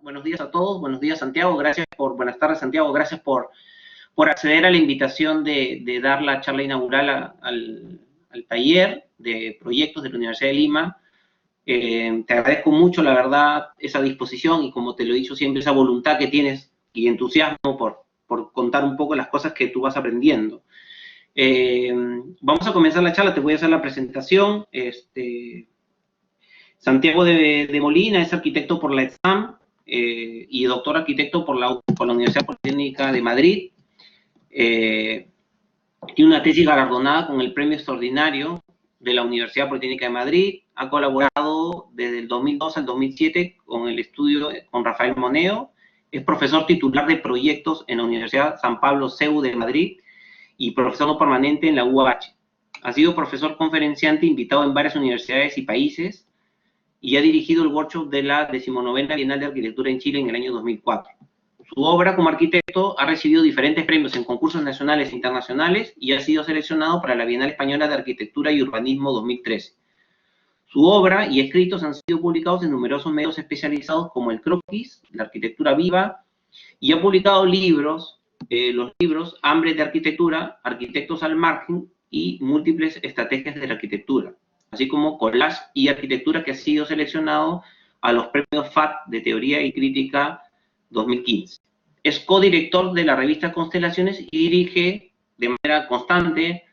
Buenos días a todos, buenos días Santiago, buenas tardes Santiago, gracias por acceder a la invitación de dar la charla inaugural al taller de proyectos de la Universidad de Lima. Te agradezco mucho, la verdad, esa disposición y, como te lo he dicho siempre, esa voluntad que tienes y entusiasmo por contar un poco las cosas que tú vas aprendiendo. Vamos a comenzar la charla, te voy a hacer la presentación. Santiago de Molina es arquitecto por la ETSAM y doctor arquitecto por la Universidad Politécnica de Madrid. Tiene una tesis galardonada con el Premio Extraordinario de la Universidad Politécnica de Madrid. Ha colaborado desde el 2002 al 2007 con el estudio con Rafael Moneo. Es profesor titular de proyectos en la Universidad San Pablo CEU de Madrid y profesor no permanente en la UAH. Ha sido profesor conferenciante invitado en varias universidades y países y ha dirigido el workshop de la 19ª Bienal de Arquitectura en Chile en el año 2004. Su obra como arquitecto ha recibido diferentes premios en concursos nacionales e internacionales y ha sido seleccionado para la Bienal Española de Arquitectura y Urbanismo 2013. Su obra y escritos han sido publicados en numerosos medios especializados como El Croquis, La Arquitectura Viva, y ha publicado libros, los libros Hambre de Arquitectura, Arquitectos al Margen y Múltiples Estrategias de la Arquitectura, así como Collage y Arquitectura, que ha sido seleccionado a los premios FAT de Teoría y Crítica 2015. Es codirector de la revista Constelaciones y dirige de manera constante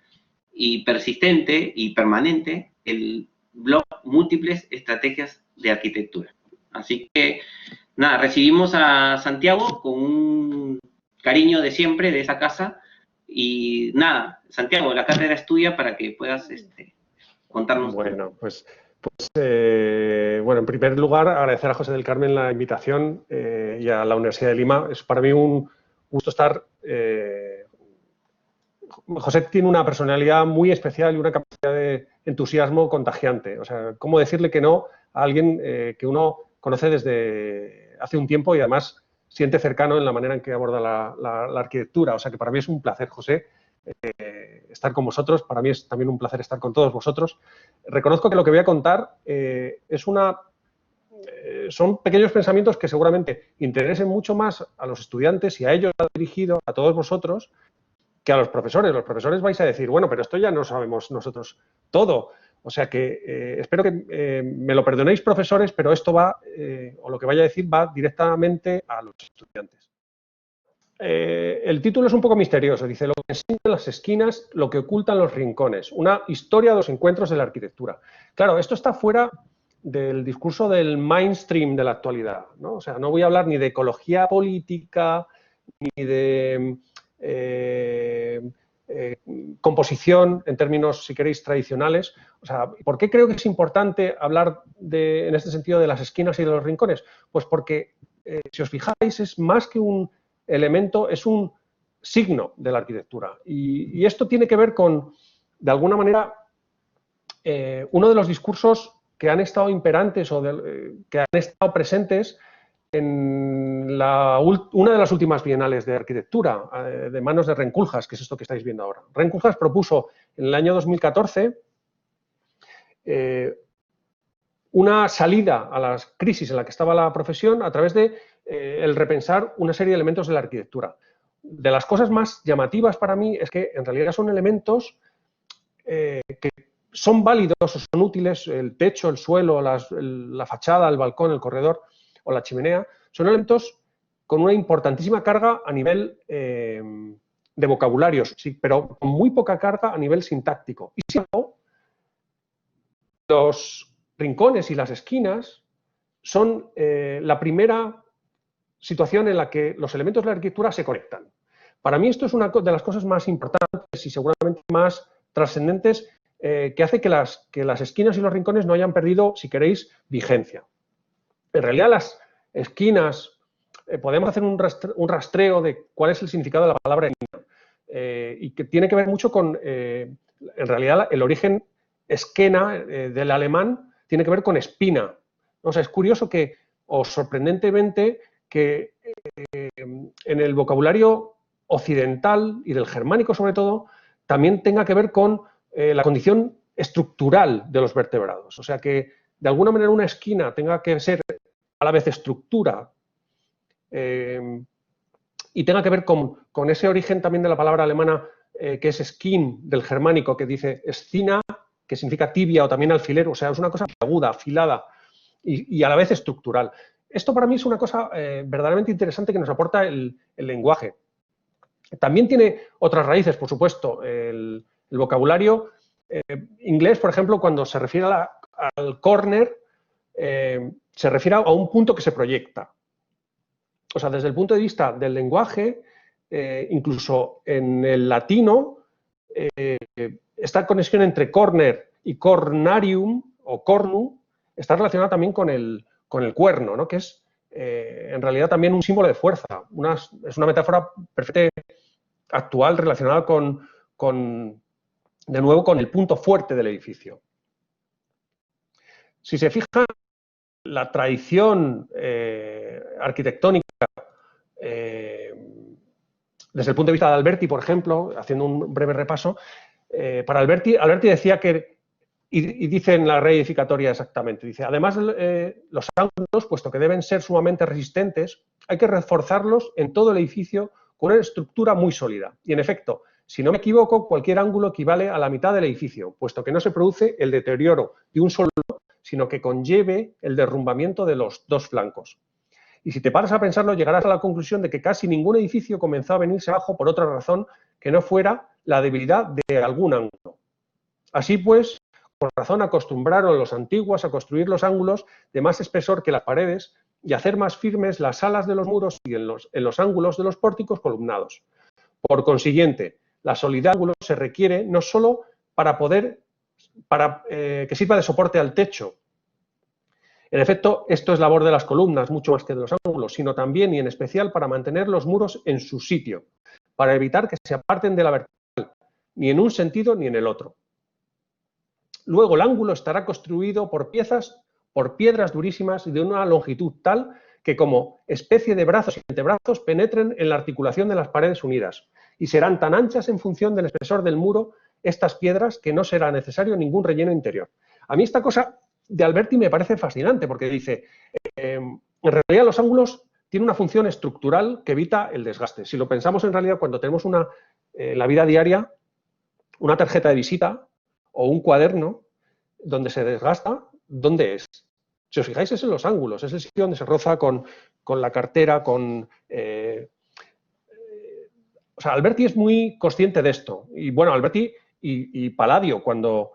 y persistente y permanente el blog Múltiples Estrategias de Arquitectura. Así que, nada, recibimos a Santiago con un cariño de siempre de esa casa y nada, Santiago, la cátedra es tuya para que puedas contarnos. Bueno, bueno, en primer lugar, agradecer a José del Carmen la invitación y a la Universidad de Lima. Es para mí un gusto estar. José tiene una personalidad muy especial y una capacidad de entusiasmo contagiante. O sea, ¿cómo decirle que no a alguien que uno conoce desde hace un tiempo y además siente cercano en la manera en que aborda la arquitectura? O sea, que para mí es un placer, José, estar con vosotros. Para mí es también un placer estar con todos vosotros. Reconozco que lo que voy a contar son pequeños pensamientos que seguramente interesen mucho más a los estudiantes y a ellos dirigido, a todos vosotros, que a los profesores. Los profesores vais a decir, bueno, pero esto ya no sabemos nosotros todo. O sea que espero que me lo perdonéis, profesores, pero esto va, o lo que vaya a decir, va directamente a los estudiantes. El título es un poco misterioso. Dice, lo que enseñan las esquinas, lo que ocultan los rincones. Una historia de los encuentros de la arquitectura. Claro, esto está fuera del discurso del mainstream de la actualidad, ¿no? O sea, no voy a hablar ni de ecología política, ni de composición en términos, si queréis, tradicionales. O sea, ¿por qué creo que es importante hablar en este sentido de las esquinas y de los rincones? Pues porque, si os fijáis, es más que un elemento, es un signo de la arquitectura. Y esto tiene que ver con, de alguna manera, uno de los discursos que han estado imperantes o que han estado presentes en una de las últimas bienales de arquitectura, de manos de Renkulhas, que es esto que estáis viendo ahora. Renkulhas propuso en el año 2014 una salida a la crisis en la que estaba la profesión a través de el repensar una serie de elementos de la arquitectura. De las cosas más llamativas para mí es que en realidad son elementos que son válidos o son útiles, el techo, el suelo, la fachada, el balcón, el corredor o la chimenea, son elementos con una importantísima carga a nivel de vocabularios, sí, pero con muy poca carga a nivel sintáctico. Y sin embargo, los rincones y las esquinas son la primera situación en la que los elementos de la arquitectura se conectan. Para mí esto es una de las cosas más importantes y seguramente más trascendentes que hace que las esquinas y los rincones no hayan perdido, si queréis, vigencia. En realidad las esquinas, podemos hacer un rastreo de cuál es el significado de la palabra esquina y que tiene que ver mucho con, en realidad, el origen esquena del alemán tiene que ver con espina. O sea, es curioso o sorprendentemente, que en el vocabulario occidental y del germánico sobre todo, también tenga que ver con la condición estructural de los vertebrados. O sea, que de alguna manera una esquina tenga que ser a la vez estructura y tenga que ver con ese origen también de la palabra alemana que es skin, del germánico, que dice scina, que significa tibia o también alfiler, o sea, es una cosa aguda, afilada y a la vez estructural. Esto para mí es una cosa verdaderamente interesante que nos aporta el lenguaje. También tiene otras raíces, por supuesto. El vocabulario inglés, por ejemplo, cuando se refiere al corner, se refiere a un punto que se proyecta. O sea, desde el punto de vista del lenguaje, incluso en el latino, esta conexión entre corner y cornarium o cornu está relacionada también con el cuerno, ¿no? Que es en realidad también un símbolo de fuerza. Es una metáfora perfectamente actual relacionada de nuevo, con el punto fuerte del edificio. Si se fija, la tradición arquitectónica, desde el punto de vista de Alberti, por ejemplo, haciendo un breve repaso, para Alberti decía que, y dice en la reedificatoria exactamente, dice, además los ángulos, puesto que deben ser sumamente resistentes, hay que reforzarlos en todo el edificio con una estructura muy sólida. Y en efecto, si no me equivoco, cualquier ángulo equivale a la mitad del edificio, puesto que no se produce el deterioro de un solo, sino que conlleve el derrumbamiento de los dos flancos. Y si te paras a pensarlo, llegarás a la conclusión de que casi ningún edificio comenzó a venirse abajo por otra razón que no fuera la debilidad de algún ángulo. Así pues, por razón acostumbraron los antiguos a construir los ángulos de más espesor que las paredes y a hacer más firmes las alas de los muros y en los ángulos de los pórticos columnados. Por consiguiente, la solidez del ángulo se requiere no solo para que sirva de soporte al techo. En efecto, esto es labor de las columnas, mucho más que de los ángulos, sino también y en especial para mantener los muros en su sitio, para evitar que se aparten de la vertical, ni en un sentido ni en el otro. Luego, el ángulo estará construido por piedras durísimas y de una longitud tal que como especie de brazos y antebrazos penetren en la articulación de las paredes unidas y serán tan anchas en función del espesor del muro estas piedras que no será necesario ningún relleno interior. A mí esta cosa de Alberti me parece fascinante porque dice, en realidad los ángulos tienen una función estructural que evita el desgaste. Si lo pensamos en realidad cuando tenemos en la vida diaria una tarjeta de visita o un cuaderno donde se desgasta, ¿dónde es? Si os fijáis, es en los ángulos, es el sitio donde se roza con la cartera, o sea, Alberti es muy consciente de esto. Y bueno, Alberti y Palladio, cuando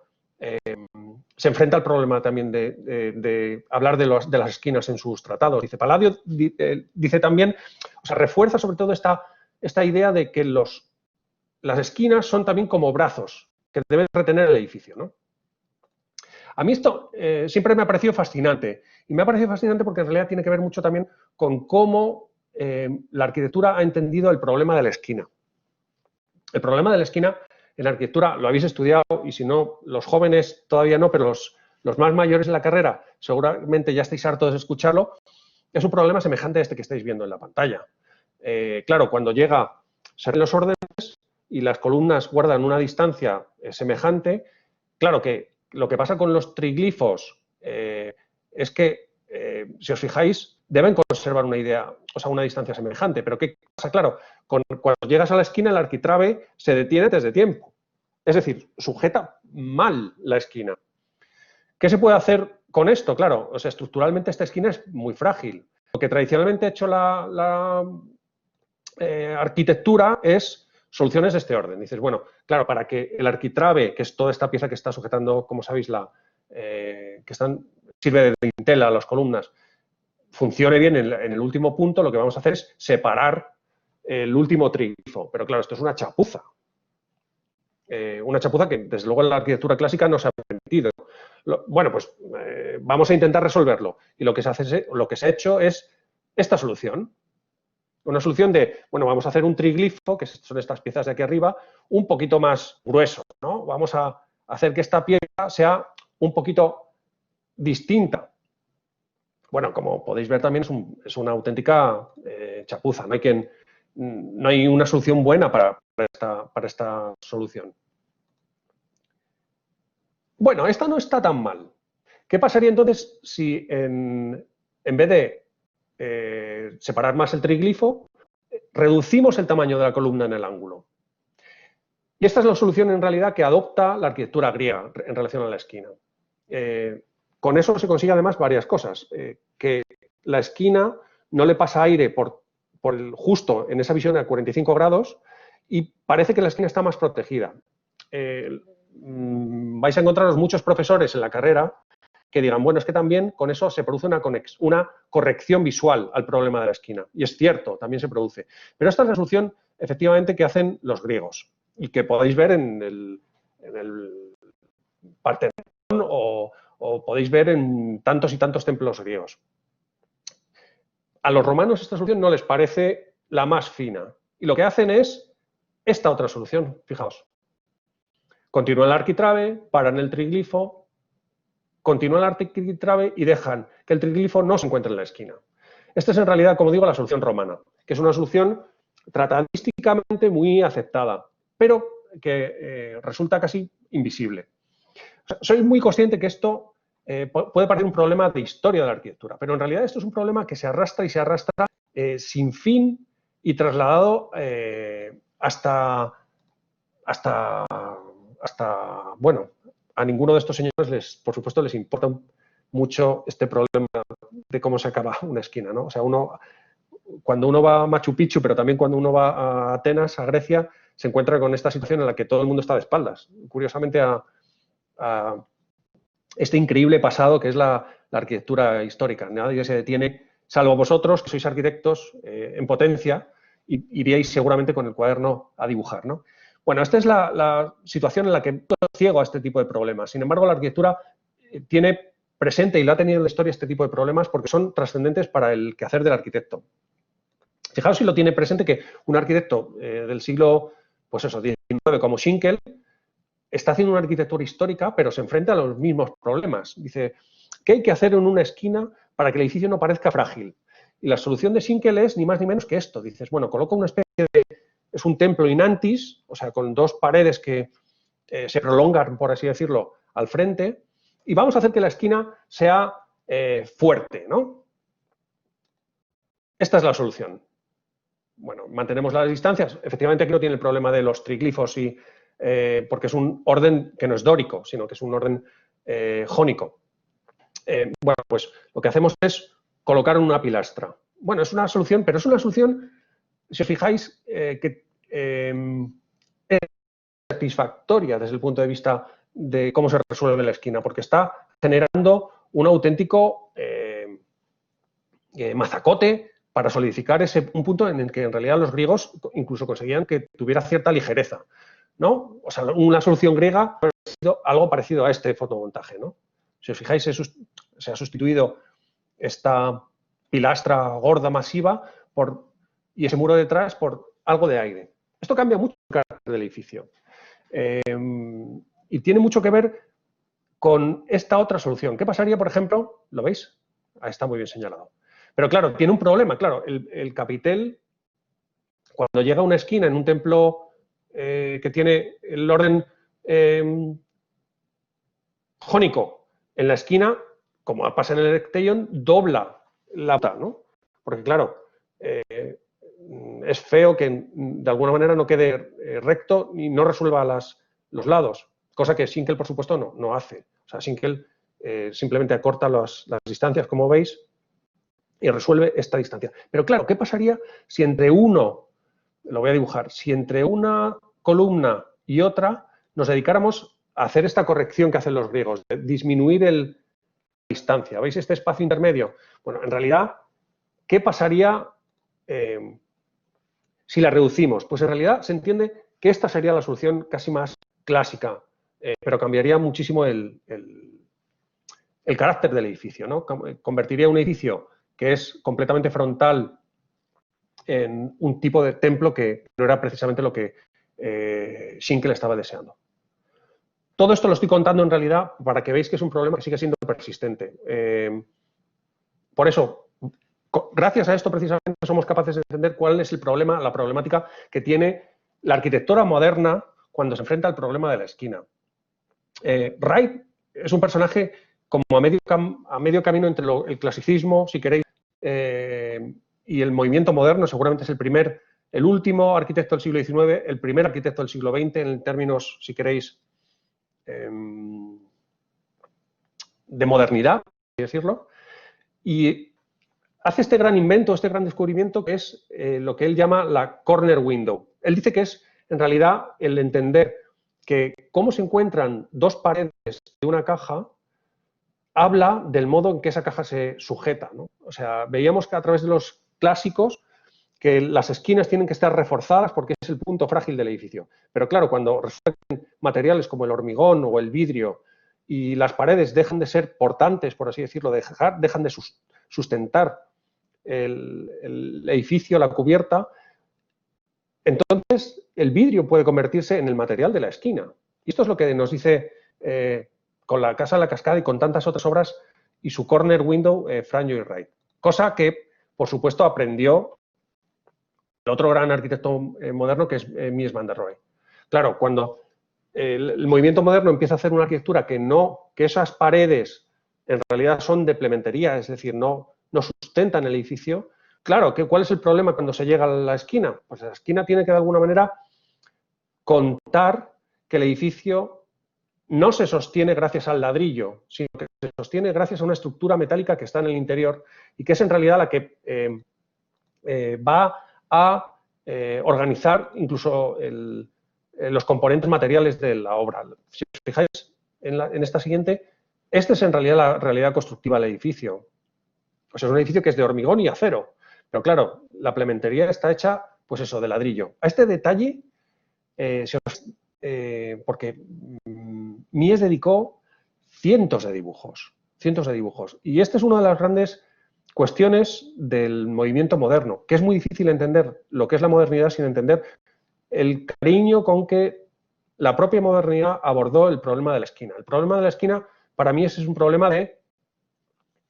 se enfrenta al problema también de hablar de las esquinas en sus tratados. Dice, Palladio dice también, o sea, refuerza sobre todo esta idea de que las esquinas son también como brazos que deben retener el edificio, ¿no? A mí esto siempre me ha parecido fascinante. Y me ha parecido fascinante porque en realidad tiene que ver mucho también con cómo la arquitectura ha entendido el problema de la esquina. El problema de la esquina en la arquitectura lo habéis estudiado y si no, los jóvenes todavía no, pero los más mayores en la carrera seguramente ya estáis hartos de escucharlo. Es un problema semejante a este que estáis viendo en la pantalla. Claro, cuando salen los órdenes y las columnas guardan una distancia semejante, claro que lo que pasa con los triglifos es que, si os fijáis, deben conservar una distancia semejante. Pero ¿qué pasa? Claro, cuando llegas a la esquina, el arquitrabe se detiene desde tiempo. Es decir, sujeta mal la esquina. ¿Qué se puede hacer con esto? Claro, o sea, estructuralmente esta esquina es muy frágil. Lo que tradicionalmente ha hecho la arquitectura es soluciones de este orden. Dices, bueno, claro, para que el arquitrabe, que es toda esta pieza que está sujetando, como sabéis, sirve de dintel a las columnas, funcione bien en el último punto, lo que vamos a hacer es separar el último triglifo. Pero claro, esto es una chapuza. Una chapuza que, desde luego, en la arquitectura clásica no se ha permitido. Bueno, pues vamos a intentar resolverlo. Y lo que se ha hecho es esta solución. Una solución de, bueno, vamos a hacer un triglifo, que son estas piezas de aquí arriba, un poquito más grueso, ¿no? Vamos a hacer que esta pieza sea un poquito distinta. Bueno, como podéis ver también es una auténtica chapuza. No hay una solución buena para esta solución. Bueno, esta no está tan mal. ¿Qué pasaría entonces si en vez de separar más el triglifo, reducimos el tamaño de la columna en el ángulo. Y esta es la solución en realidad que adopta la arquitectura griega en relación a la esquina. Con eso se consigue además varias cosas. Que la esquina no le pasa aire justo en esa visión a 45 grados y parece que la esquina está más protegida. Vais a encontraros muchos profesores en la carrera que digan, bueno, es que también con eso se produce una corrección visual al problema de la esquina. Y es cierto, también se produce. Pero esta es la solución, efectivamente, que hacen los griegos y que podéis ver en el Partenón o podéis ver en tantos y tantos templos griegos. A los romanos esta solución no les parece la más fina. Y lo que hacen es esta otra solución, fijaos. Continúan el arquitrabe, paran el triglifo, continúan el arquitrabe y dejan que el triglifo no se encuentre en la esquina. Esta es en realidad, como digo, la solución romana, que es una solución tratadísticamente muy aceptada, pero que resulta casi invisible. O sea, soy muy consciente que esto puede parecer un problema de historia de la arquitectura, pero en realidad esto es un problema que se arrastra y se arrastra sin fin y trasladado hasta, bueno, a ninguno de estos señores, por supuesto, les importa mucho este problema de cómo se acaba una esquina, ¿no? O sea, cuando uno va a Machu Picchu, pero también cuando uno va a Atenas, a Grecia, se encuentra con esta situación en la que todo el mundo está de espaldas. Curiosamente, a este increíble pasado que es la arquitectura histórica. Nadie se detiene, salvo vosotros, que sois arquitectos en potencia, y iríais seguramente con el cuaderno a dibujar, ¿no? Bueno, esta es la situación en la que todo es ciego a este tipo de problemas. Sin embargo, la arquitectura tiene presente y lo ha tenido en la historia este tipo de problemas porque son trascendentes para el quehacer del arquitecto. Fijaos si lo tiene presente que un arquitecto del siglo, pues eso, XIX como Schinkel, está haciendo una arquitectura histórica, pero se enfrenta a los mismos problemas. Dice, ¿qué hay que hacer en una esquina para que el edificio no parezca frágil? Y la solución de Schinkel es ni más ni menos que esto. Dices, bueno, coloca una especie de... Es un templo in antis, o sea, con dos paredes que se prolongan, por así decirlo, al frente, y vamos a hacer que la esquina sea fuerte, ¿no? Esta es la solución. Bueno, mantenemos las distancias. Efectivamente, aquí no tiene el problema de los triglifos, porque es un orden que no es dórico, sino que es un orden jónico. Bueno, pues lo que hacemos es colocar una pilastra. Bueno, es una solución, pero es una solución, si os fijáis, que es satisfactoria desde el punto de vista de cómo se resuelve la esquina, porque está generando un auténtico mazacote para solidificar un punto en el que en realidad los griegos incluso conseguían que tuviera cierta ligereza, ¿no? O sea, una solución griega ha sido algo parecido a este fotomontaje, ¿no? Si os fijáis, se ha sustituido esta pilastra gorda masiva y ese muro detrás por algo de aire. Esto cambia mucho el carácter del edificio. Y tiene mucho que ver con esta otra solución. ¿Qué pasaría, por ejemplo? ¿Lo veis? Ahí está muy bien señalado. Pero claro, tiene un problema. Claro, el capitel, cuando llega a una esquina en un templo que tiene el orden jónico en la esquina, como pasa en el Erechtheion, dobla la punta, ¿no? Porque claro, es feo que de alguna manera no quede recto y no resuelva los lados, cosa que Schinkel, por supuesto, no hace. O sea, Schinkel simplemente acorta las distancias, como veis, y resuelve esta distancia. Pero claro, ¿qué pasaría si entre lo voy a dibujar, si entre una columna y otra nos dedicáramos a hacer esta corrección que hacen los griegos, de disminuir la distancia? ¿Veis este espacio intermedio? Bueno, en realidad, ¿qué pasaría si la reducimos? Pues en realidad se entiende que esta sería la solución casi más clásica, pero cambiaría muchísimo el carácter del edificio, ¿no? Convertiría un edificio que es completamente frontal en un tipo de templo que no era precisamente lo que Schinkel estaba deseando. Todo esto lo estoy contando en realidad para que veáis que es un problema que sigue siendo persistente. Por eso, gracias a esto precisamente somos capaces de entender cuál es el problema, la problemática que tiene la arquitectura moderna cuando se enfrenta al problema de la esquina. Wright es un personaje como a medio camino entre el clasicismo, si queréis, y el movimiento moderno seguramente es el último arquitecto del siglo XIX, el primer arquitecto del siglo XX, en términos, si queréis, de modernidad, por así decirlo, y hace este gran invento, este gran descubrimiento, que es lo que él llama la corner window. Él dice que es, en realidad, el entender que cómo se encuentran dos paredes de una caja habla del modo en que esa caja se sujeta, ¿no? O sea, veíamos que a través de los clásicos que las esquinas tienen que estar reforzadas porque es el punto frágil del edificio. Pero claro, cuando resultan materiales como el hormigón o el vidrio y las paredes dejan de ser portantes, por así decirlo, dejan de sustentar el edificio, la cubierta, entonces el vidrio puede convertirse en el material de la esquina. Y esto es lo que nos dice con la Casa de la Cascada y con tantas otras obras y su corner window, Frank Lloyd Wright. Cosa que, por supuesto, aprendió el otro gran arquitecto moderno, que es Mies van der Rohe. Claro, cuando el movimiento moderno empieza a hacer una arquitectura que esas paredes en realidad son de plementería, es decir, no sustentan el edificio. Claro, ¿cuál es el problema cuando se llega a la esquina? Pues la esquina tiene que de alguna manera contar que el edificio no se sostiene gracias al ladrillo, sino que se sostiene gracias a una estructura metálica que está en el interior y que es en realidad la que va a organizar incluso los componentes materiales de la obra. Si os fijáis en esta siguiente, esta es en realidad la realidad constructiva del edificio. Pues es un edificio que es de hormigón y acero, pero claro, la plementería está hecha, pues eso, de ladrillo. A este detalle, porque Mies dedicó cientos de dibujos, y esta es una de las grandes cuestiones del movimiento moderno, que es muy difícil entender lo que es la modernidad sin entender el cariño con que la propia modernidad abordó el problema de la esquina. El problema de la esquina, para mí, es un problema de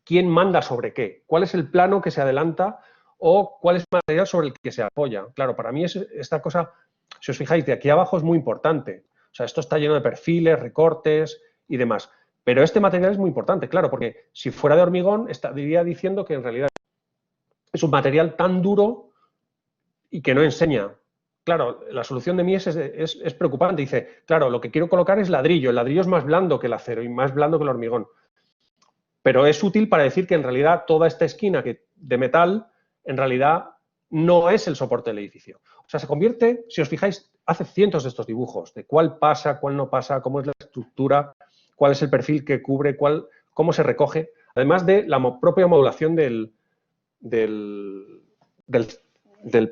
quién manda sobre qué, cuál es el plano que se adelanta o cuál es el material sobre el que se apoya. Claro, para mí esta cosa, si os fijáis, de aquí abajo es muy importante. O sea, esto está lleno de perfiles, recortes y demás. Pero este material es muy importante, claro, porque si fuera de hormigón estaría diciendo que en realidad es un material tan duro y que no enseña. Claro, la solución de Mies es preocupante. Dice, claro, lo que quiero colocar es ladrillo. El ladrillo es más blando que el acero y más blando que el hormigón. Pero es útil para decir que en realidad toda esta esquina de metal, en realidad no es el soporte del edificio. O sea, se convierte, si os fijáis, hace cientos de estos dibujos, de cuál pasa, cuál no pasa, cómo es la estructura, cuál es el perfil que cubre, cómo se recoge, además de la propia modulación del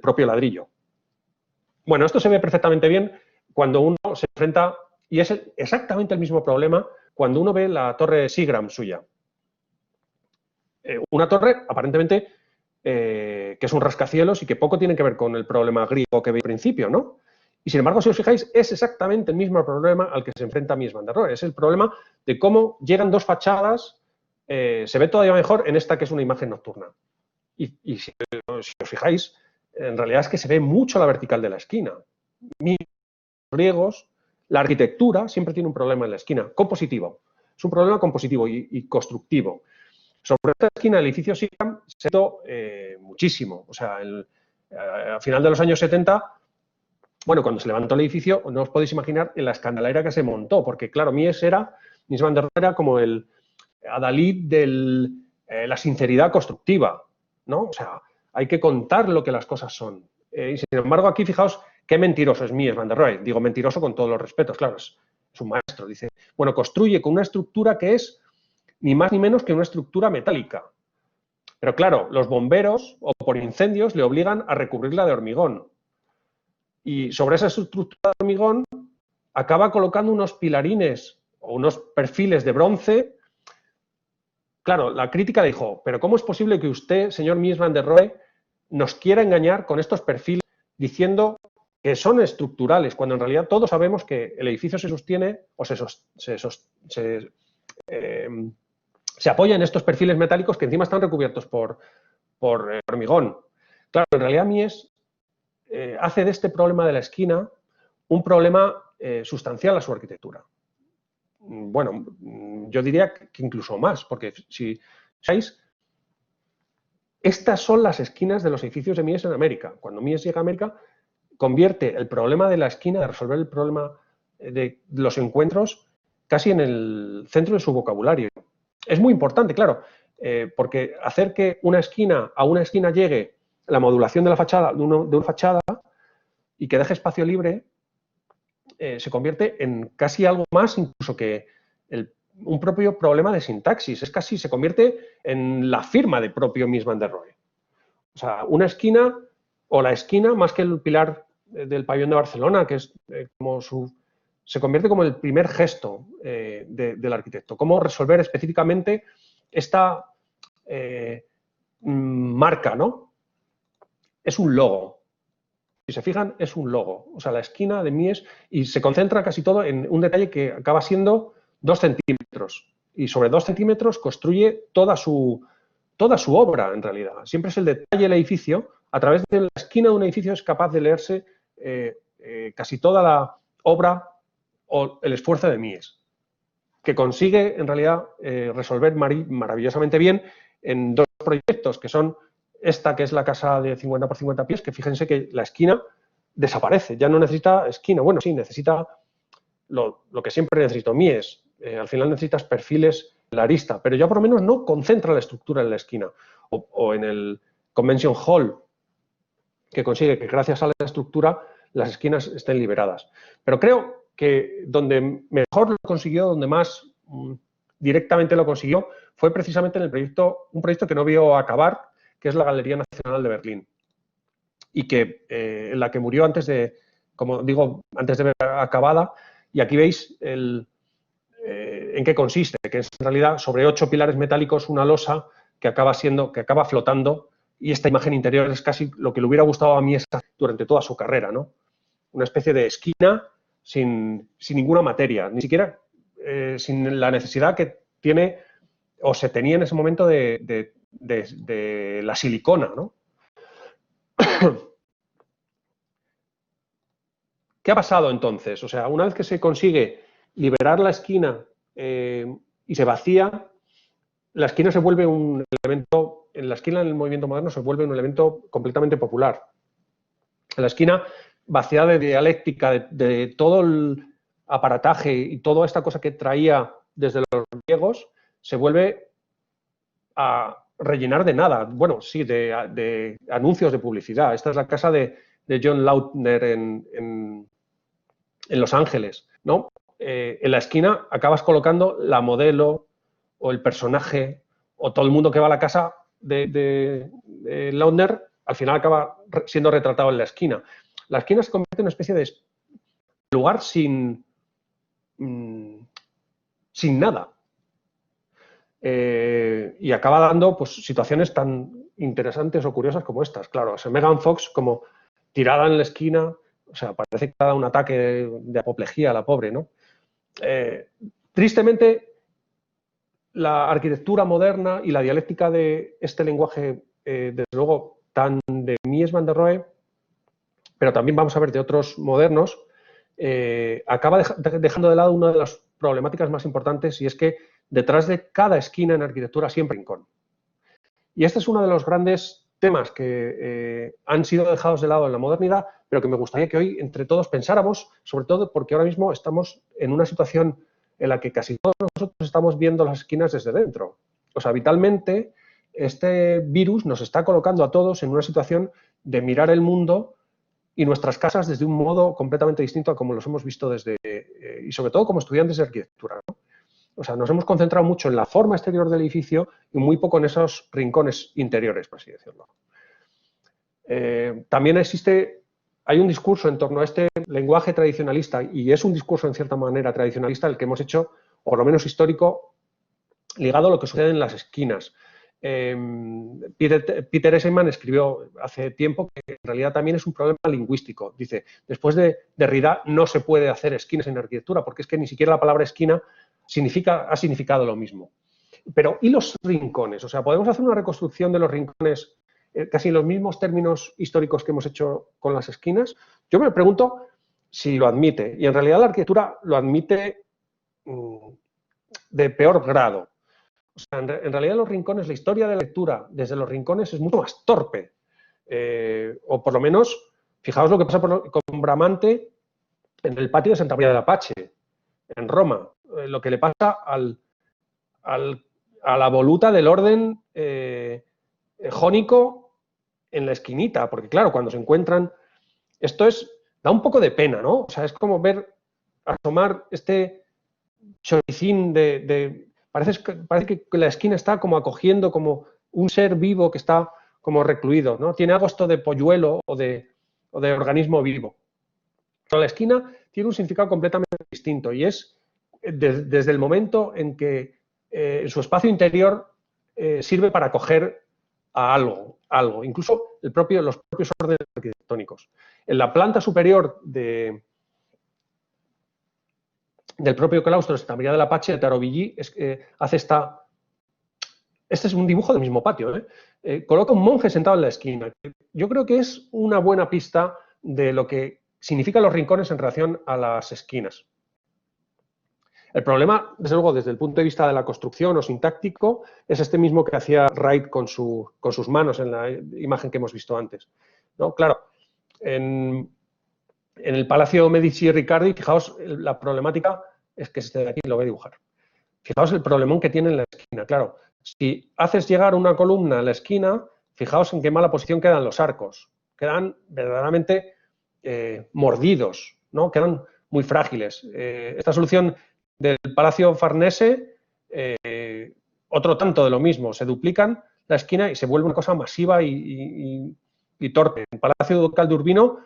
propio ladrillo. Bueno, esto se ve perfectamente bien cuando uno se enfrenta, y es exactamente el mismo problema cuando uno ve la torre Seagram suya. Una torre, aparentemente, que es un rascacielos y que poco tiene que ver con el problema griego que veis al principio, ¿no? Y sin embargo, si os fijáis, es exactamente el mismo problema al que se enfrenta Mies van der Rohe. Es el problema de cómo llegan dos fachadas, se ve todavía mejor en esta que es una imagen nocturna. Y si os fijáis, en realidad es que se ve mucho la vertical de la esquina. Los griegos, la arquitectura siempre tiene un problema en la esquina, compositivo. Es un problema compositivo y constructivo. Sobre esta esquina del edificio Seagram se ha hecho muchísimo. O sea, a final de los años 70, bueno, cuando se levantó el edificio, no os podéis imaginar en la escandalera que se montó, porque claro, Mies van der Rohe era como el adalid de la sinceridad constructiva, ¿no? O sea, hay que contar lo que las cosas son. Y sin embargo, aquí fijaos qué mentiroso es Mies van der Rohe. Digo mentiroso con todos los respetos, claro, es un maestro. Dice, bueno, construye con una estructura que es ni más ni menos que una estructura metálica. Pero claro, los bomberos o por incendios le obligan a recubrirla de hormigón. Y sobre esa estructura de hormigón acaba colocando unos pilarines o unos perfiles de bronce. Claro, la crítica dijo, pero ¿cómo es posible que usted, señor Mies van der Rohe, nos quiera engañar con estos perfiles diciendo que son estructurales, cuando en realidad todos sabemos que el edificio se sostiene o se apoya en estos perfiles metálicos que encima están recubiertos por hormigón? Claro, en realidad Mies hace de este problema de la esquina un problema sustancial a su arquitectura. Bueno, yo diría que incluso más, porque si veis, Estas son las esquinas de los edificios de Mies en América. Cuando Mies llega a América, convierte el problema de la esquina, de resolver el problema de los encuentros, casi en el centro de su vocabulario. Es muy importante, claro, porque hacer que a una esquina llegue la modulación de la fachada, de una fachada, y que deje espacio libre, se convierte en casi algo más incluso que un propio problema de sintaxis. Es casi, se convierte en la firma de propio Mies van der Rohe. O sea, una esquina o la esquina, más que el pilar del pabellón de Barcelona, que es se convierte como el primer gesto del arquitecto. Cómo resolver específicamente esta marca, ¿no? Es un logo. Si se fijan, es un logo. O sea, la esquina de Mies, y se concentra casi todo en un detalle que acaba siendo 2 centímetros. Y sobre 2 centímetros construye toda su obra, en realidad. Siempre es el detalle del edificio. A través de la esquina de un edificio es capaz de leerse casi toda la obra o el esfuerzo de Mies, que consigue, en realidad, resolver maravillosamente bien en 2 proyectos, que son esta, que es la casa de 50 por 50 pies, que fíjense que la esquina desaparece, ya no necesita esquina. Bueno, sí, necesita lo que siempre necesitó Mies. Al final necesitas perfiles en la arista, pero ya por lo menos no concentra la estructura en la esquina. O en el Convention Hall, que consigue que gracias a la estructura las esquinas estén liberadas. Pero creo que donde mejor lo consiguió, donde más directamente lo consiguió, fue precisamente en un proyecto que no vio acabar, que es la Galería Nacional de Berlín, y que en la que murió antes de, como digo, antes de ver acabada. Y aquí veis en qué consiste, que es en realidad sobre 8 pilares metálicos una losa que acaba flotando, y esta imagen interior es casi lo que le hubiera gustado a Mies durante toda su carrera, ¿no? Una especie de esquina sin ninguna materia, ni siquiera sin la necesidad que tiene o se tenía en ese momento de la silicona, ¿no? ¿Qué ha pasado entonces? O sea, una vez que se consigue liberar la esquina y se vacía, la esquina se vuelve un elemento, en la esquina en el movimiento moderno se vuelve un elemento completamente popular. La esquina vaciada de dialéctica, de todo el aparataje y toda esta cosa que traía desde los griegos, se vuelve a rellenar de nada. Bueno, sí, de anuncios de publicidad. Esta es la casa de John Lautner en Los Ángeles, ¿no? En la esquina acabas colocando la modelo o el personaje o todo el mundo que va a la casa de Lautner, al final acaba siendo retratado en la esquina. La esquina se convierte en una especie de lugar sin nada. Y acaba dando pues, situaciones tan interesantes o curiosas como estas. Claro, o Megan Fox como tirada en la esquina, o sea, parece que ha dado un ataque de apoplejía a la pobre, ¿no? Tristemente, la arquitectura moderna y la dialéctica de este lenguaje, desde luego, tan de Mies van der Rohe, pero también vamos a ver de otros modernos, acaba dejando de lado una de las problemáticas más importantes, y es que detrás de cada esquina en arquitectura siempre hay un rincón. Y este es uno de los grandes temas que han sido dejados de lado en la modernidad, pero que me gustaría que hoy entre todos pensáramos, sobre todo porque ahora mismo estamos en una situación en la que casi todos nosotros estamos viendo las esquinas desde dentro. O sea, vitalmente, este virus nos está colocando a todos en una situación de mirar el mundo y nuestras casas desde un modo completamente distinto a como los hemos visto desde, y sobre todo como estudiantes de arquitectura, ¿no? O sea, nos hemos concentrado mucho en la forma exterior del edificio y muy poco en esos rincones interiores, por así decirlo. También hay un discurso en torno a este lenguaje tradicionalista, y es un discurso en cierta manera tradicionalista el que hemos hecho, o por lo menos histórico, ligado a lo que sucede en las esquinas. Peter Eisenman escribió hace tiempo que en realidad también es un problema lingüístico. Dice, después de Derrida no se puede hacer esquinas en arquitectura, porque es que ni siquiera la palabra esquina ha significado lo mismo. Pero, ¿y los rincones? O sea, ¿podemos hacer una reconstrucción de los rincones casi en los mismos términos históricos que hemos hecho con las esquinas? Yo me pregunto si lo admite, y en realidad la arquitectura lo admite de peor grado. O sea, en realidad los rincones, la historia de la lectura desde los rincones es mucho más torpe. O por lo menos, fijaos lo que pasa con Bramante en el patio de Santa María del Apache, en Roma. Lo que le pasa a la voluta del orden jónico en la esquinita, porque claro, cuando se encuentran, da un poco de pena, ¿no? O sea, es como ver asomar este choricín parece que la esquina está como acogiendo como un ser vivo que está como recluido, ¿no? Tiene algo esto de polluelo o de organismo vivo. Pero la esquina tiene un significado completamente distinto y es desde el momento en que en su espacio interior sirve para acoger a algo, incluso los propios órdenes arquitectónicos. En la planta superior del propio claustro de Santa María del Apache, de Tarovillí, hace este es un dibujo del mismo patio, coloca un monje sentado en la esquina. Yo creo que es una buena pista de lo que significan los rincones en relación a las esquinas. El problema, desde luego, desde el punto de vista de la construcción o sintáctico, es este mismo que hacía Wright con sus manos en la imagen que hemos visto antes, ¿no? Claro, en el Palacio Medici y Riccardi, fijaos, la problemática es que este de aquí lo voy a dibujar. Fijaos el problemón que tiene en la esquina. Claro, si haces llegar una columna a la esquina, fijaos en qué mala posición quedan los arcos. Quedan verdaderamente mordidos, ¿no? Quedan muy frágiles. Esta solución del Palacio Farnese, otro tanto de lo mismo. Se duplican la esquina y se vuelve una cosa masiva y torpe. En el Palacio Ducal de Urbino,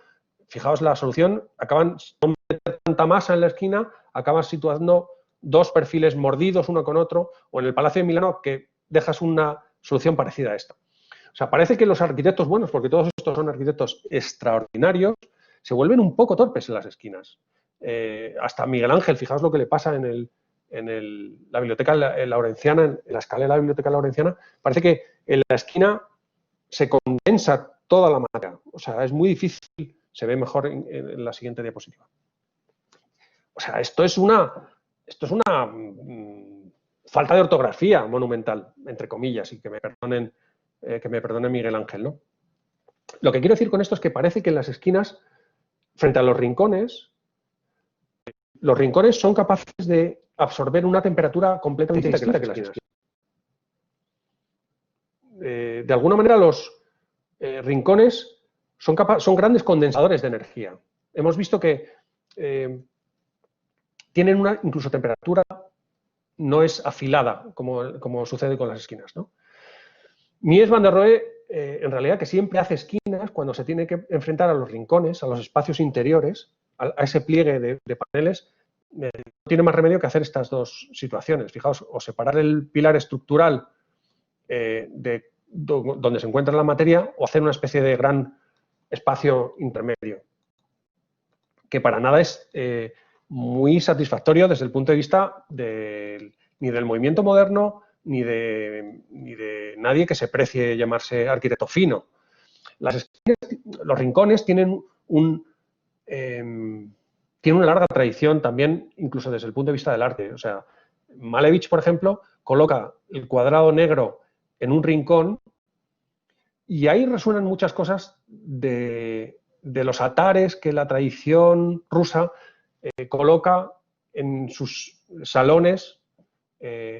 fijaos la solución, acaban de meter tanta masa en la esquina, acaban situando dos perfiles mordidos uno con otro, o en el Palacio de Milano que dejas una solución parecida a esta. O sea, parece que los arquitectos buenos, porque todos estos son arquitectos extraordinarios, se vuelven un poco torpes en las esquinas. Hasta Miguel Ángel, fijaos lo que le pasa en la biblioteca laurenciana, en la escalera de la biblioteca laurenciana, parece que en la esquina se condensa toda la materia. O sea, es muy difícil, se ve mejor en la siguiente diapositiva. O sea, esto es una falta de ortografía monumental, entre comillas, y que me perdone Miguel Ángel, ¿no? Lo que quiero decir con esto es que parece que en las esquinas, frente a los rincones son capaces de absorber una temperatura completamente distinta que las esquinas. De alguna manera los rincones son grandes condensadores de energía. Hemos visto que tienen una incluso temperatura no es afilada, como sucede con las esquinas, ¿no? Mies van der Rohe, en realidad, que siempre hace esquinas cuando se tiene que enfrentar a los rincones, a los espacios interiores, a ese pliegue de paneles, no tiene más remedio que hacer estas dos situaciones. Fijaos, o separar el pilar estructural donde se encuentra la materia o hacer una especie de gran espacio intermedio, que para nada es muy satisfactorio desde el punto de vista ni del movimiento moderno ni de nadie que se precie llamarse arquitecto fino. Los rincones tienen una larga tradición también, incluso desde el punto de vista del arte. O sea, Malevich, por ejemplo, coloca el cuadrado negro en un rincón y ahí resuenan muchas cosas de los altares que la tradición rusa coloca en sus salones,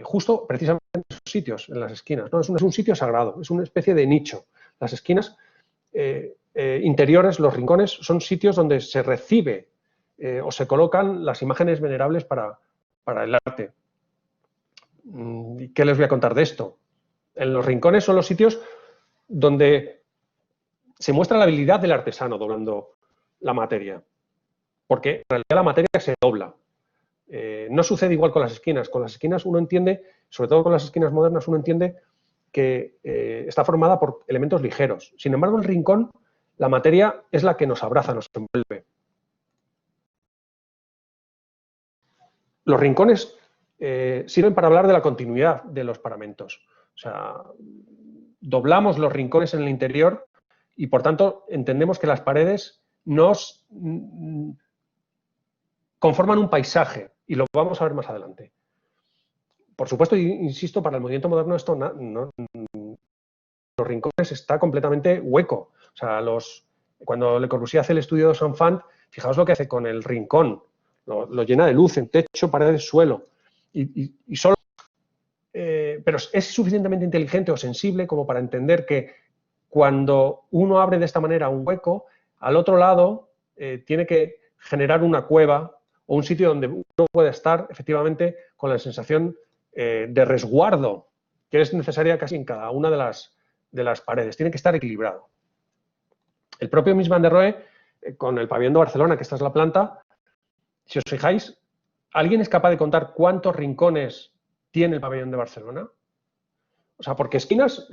justo precisamente en esos sitios, en las esquinas, ¿no? Es un sitio sagrado, es una especie de nicho. Las esquinas interiores, los rincones, son sitios donde se recibe o se colocan las imágenes venerables para el arte. ¿Qué les voy a contar de esto? En los rincones son los sitios donde se muestra la habilidad del artesano doblando la materia, porque en realidad la materia se dobla. No sucede igual con las esquinas. Con las esquinas uno entiende, sobre todo con las esquinas modernas, uno entiende que está formada por elementos ligeros. Sin embargo, en el rincón, la materia es la que nos abraza, nos envuelve. Los rincones sirven para hablar de la continuidad de los paramentos. O sea, doblamos los rincones en el interior y, por tanto, entendemos que las paredes nos conforman un paisaje, y lo vamos a ver más adelante. por supuesto, insisto, para el movimiento moderno esto los rincones está completamente hueco. O sea, cuando Le Corbusier hace el estudio de Saint-Fant, fijaos lo que hace con el rincón. Lo llena de luz en techo, paredes, suelo. Y solo, pero es suficientemente inteligente o sensible como para entender que cuando uno abre de esta manera un hueco, al otro lado tiene que generar una cueva o un sitio donde uno pueda estar efectivamente con la sensación de resguardo que es necesaria casi en cada una de las paredes. Tiene que estar equilibrado. El propio Mies van der Rohe, con el pabellón de Barcelona, que esta es la planta, si os fijáis, ¿alguien es capaz de contar cuántos rincones tiene el pabellón de Barcelona? O sea, porque esquinas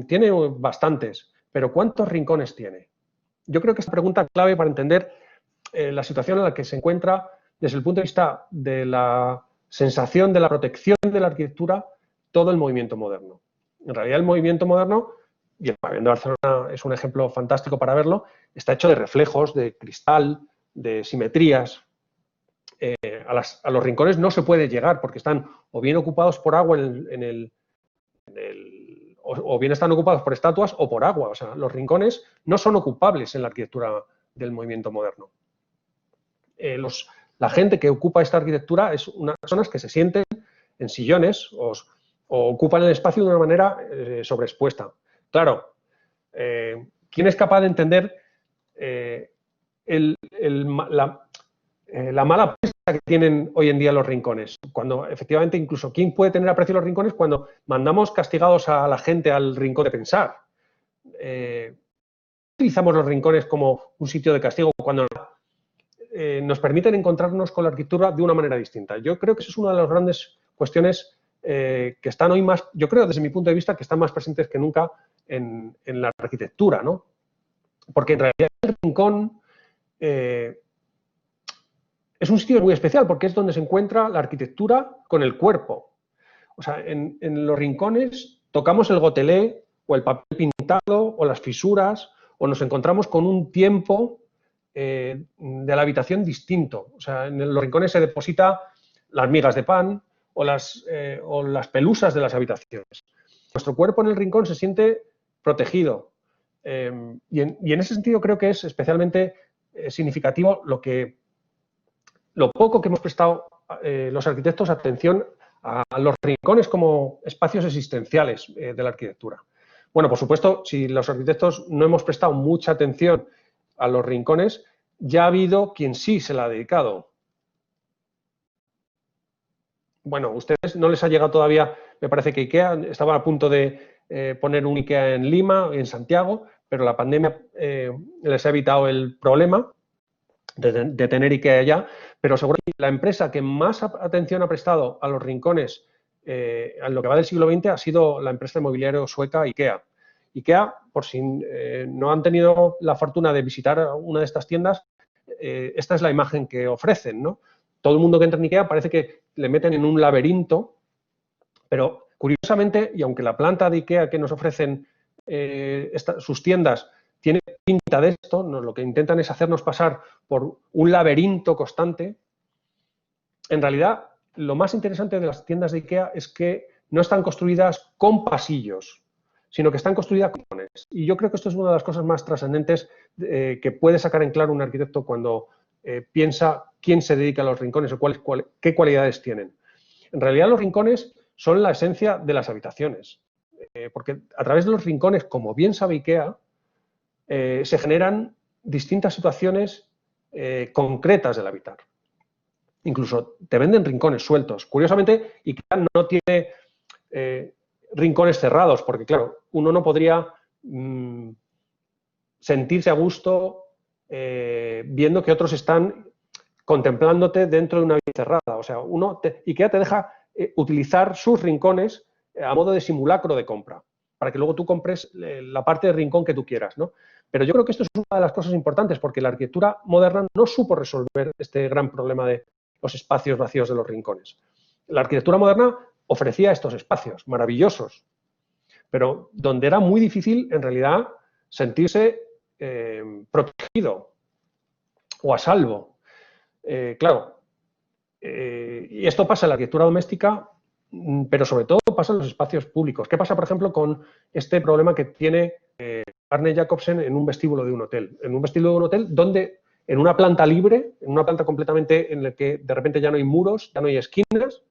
tiene bastantes, pero ¿cuántos rincones tiene? Yo creo que es una pregunta clave para entender la situación en la que se encuentra desde el punto de vista de la sensación de la protección de la arquitectura todo el movimiento moderno. En realidad el movimiento moderno, y el pabellón de Barcelona es un ejemplo fantástico para verlo, está hecho de reflejos, de cristal, de simetrías. A los rincones no se puede llegar porque están o bien ocupados por agua o bien están ocupados por estatuas o por agua. O sea, los rincones no son ocupables en la arquitectura del movimiento moderno. La gente que ocupa esta arquitectura es unas personas que se sienten en sillones o ocupan el espacio de una manera sobreexpuesta. Claro, ¿quién es capaz de entender la mala prensa que tienen hoy en día los rincones? Cuando efectivamente incluso ¿quién puede tener aprecio a los rincones cuando mandamos castigados a la gente al rincón de pensar? Utilizamos los rincones como un sitio de castigo cuando nos permiten encontrarnos con la arquitectura de una manera distinta. Yo creo que eso es una de las grandes cuestiones que están hoy más, yo creo desde mi punto de vista, que están más presentes que nunca en la arquitectura, ¿no? Porque en realidad el rincón es un sitio muy especial porque es donde se encuentra la arquitectura con el cuerpo. O sea, en los rincones tocamos el gotelé o el papel pintado o las fisuras o nos encontramos con un tiempo de la habitación distinto. O sea, en los rincones se deposita las migas de pan o las pelusas de las habitaciones. Nuestro cuerpo en el rincón se siente protegido. Y en ese sentido creo que es especialmente significativo lo poco que hemos prestado los arquitectos atención a los rincones como espacios existenciales de la arquitectura. Bueno, por supuesto, si los arquitectos no hemos prestado mucha atención a los rincones, ya ha habido quien sí se la ha dedicado. Bueno, a ustedes no les ha llegado todavía, me parece que IKEA estaba a punto de poner un IKEA en Lima, en Santiago, pero la pandemia les ha evitado el problema de tener IKEA allá, pero seguramente la empresa que más atención ha prestado a los rincones en lo que va del siglo XX ha sido la empresa de mobiliario sueca IKEA. IKEA, por si no han tenido la fortuna de visitar una de estas tiendas, esta es la imagen que ofrecen, ¿no? Todo el mundo que entra en IKEA parece que le meten en un laberinto, pero curiosamente, y aunque la planta de IKEA que nos ofrecen sus tiendas tiene pinta de esto, lo que intentan es hacernos pasar por un laberinto constante, en realidad lo más interesante de las tiendas de IKEA es que no están construidas con pasillos, sino que están construidas con rincones. Y yo creo que esto es una de las cosas más trascendentes que puede sacar en claro un arquitecto cuando piensa quién se dedica a los rincones o qué cualidades tienen. En realidad los rincones son la esencia de las habitaciones, porque a través de los rincones, como bien sabe IKEA, se generan distintas situaciones concretas del habitar. Incluso te venden rincones sueltos. Curiosamente, IKEA no tiene rincones cerrados, porque claro, uno no podría sentirse a gusto viendo que otros están contemplándote dentro de una habitación cerrada. O sea, IKEA te deja utilizar sus rincones a modo de simulacro de compra, para que luego tú compres la parte de rincón que tú quieras, ¿no? Pero yo creo que esto es una de las cosas importantes, porque la arquitectura moderna no supo resolver este gran problema de los espacios vacíos de los rincones. La arquitectura moderna ofrecía estos espacios maravillosos, pero donde era muy difícil, en realidad, sentirse protegido o a salvo. Claro, y esto pasa en la arquitectura doméstica pero sobre todo pasa en los espacios públicos. ¿Qué pasa, por ejemplo, con este problema que tiene Arne Jacobsen en un vestíbulo de un hotel? En un vestíbulo de un hotel donde, en una planta libre, en una planta completamente en la que de repente ya no hay muros, ya no hay esquinas,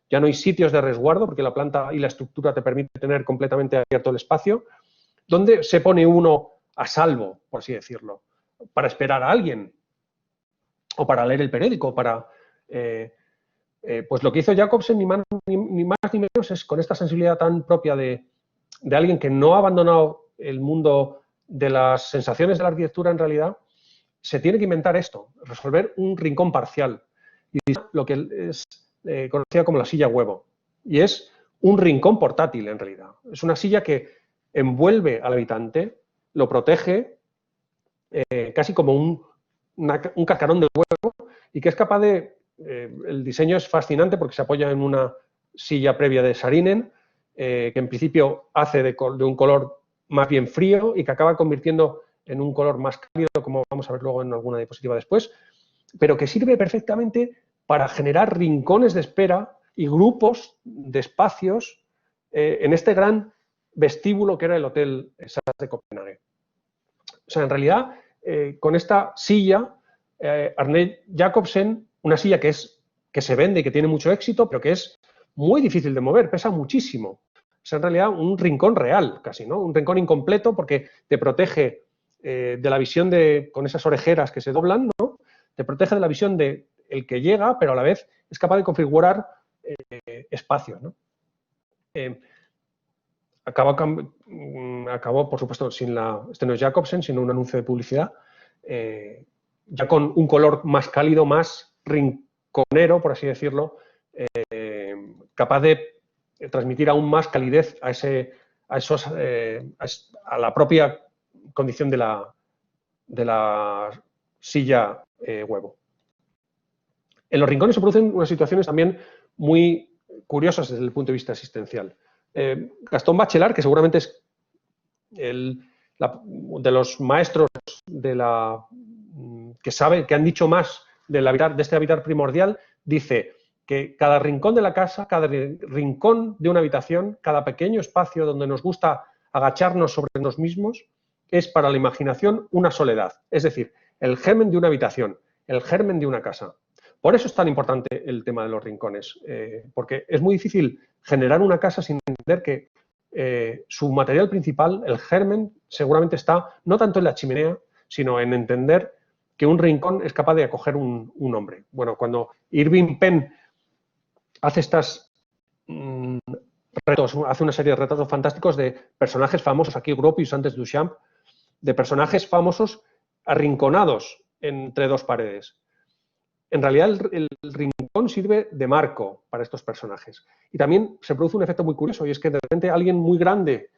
ya no hay sitios de resguardo, porque la planta y la estructura te permite tener completamente abierto el espacio, donde se pone uno a salvo, por así decirlo, para esperar a alguien, o para leer el periódico, para... pues lo que hizo Jacobsen, ni más ni menos, es con esta sensibilidad tan propia de alguien que no ha abandonado el mundo de las sensaciones de la arquitectura en realidad, se tiene que inventar esto, resolver un rincón parcial. Y lo que es conocida como la silla huevo. Y es un rincón portátil, en realidad. Es una silla que envuelve al habitante, lo protege, casi como un cascarón de huevo, y que es capaz de... el diseño es fascinante porque se apoya en una silla previa de Saarinen, que en principio hace de un color más bien frío y que acaba convirtiendo en un color más cálido, como vamos a ver luego en alguna diapositiva después, pero que sirve perfectamente para generar rincones de espera y grupos de espacios en este gran vestíbulo que era el Hotel SAS de Copenhague. O sea, en realidad, con esta silla, Arne Jacobsen, una silla que se vende y que tiene mucho éxito, pero que es muy difícil de mover, pesa muchísimo. Es en realidad un rincón real, casi, ¿no? Un rincón incompleto porque te protege de la visión con esas orejeras que se doblan, ¿no? Te protege de la visión del que llega, pero a la vez es capaz de configurar espacios, ¿no? Acabó, por supuesto, este no es Jacobsen, sino un anuncio de publicidad, ya con un color más cálido, más rinconero, por así decirlo, capaz de transmitir aún más calidez a la propia condición de la silla huevo. En los rincones se producen unas situaciones también muy curiosas desde el punto de vista existencial. Gastón Bachelard, que seguramente es de los maestros que han dicho más de este habitar primordial, dice que cada rincón de la casa, cada rincón de una habitación, cada pequeño espacio donde nos gusta agacharnos sobre nosotros mismos, es para la imaginación una soledad. Es decir, el germen de una habitación, el germen de una casa. Por eso es tan importante el tema de los rincones, porque es muy difícil generar una casa sin entender que su material principal, el germen, seguramente está no tanto en la chimenea, sino en entender que un rincón es capaz de acoger un hombre. Bueno, cuando Irving Penn hace hace una serie de retratos fantásticos de personajes famosos, aquí Gropius, antes Duchamp, de personajes famosos arrinconados entre dos paredes. En realidad el rincón sirve de marco para estos personajes. Y también se produce un efecto muy curioso, y es que de repente alguien muy grande,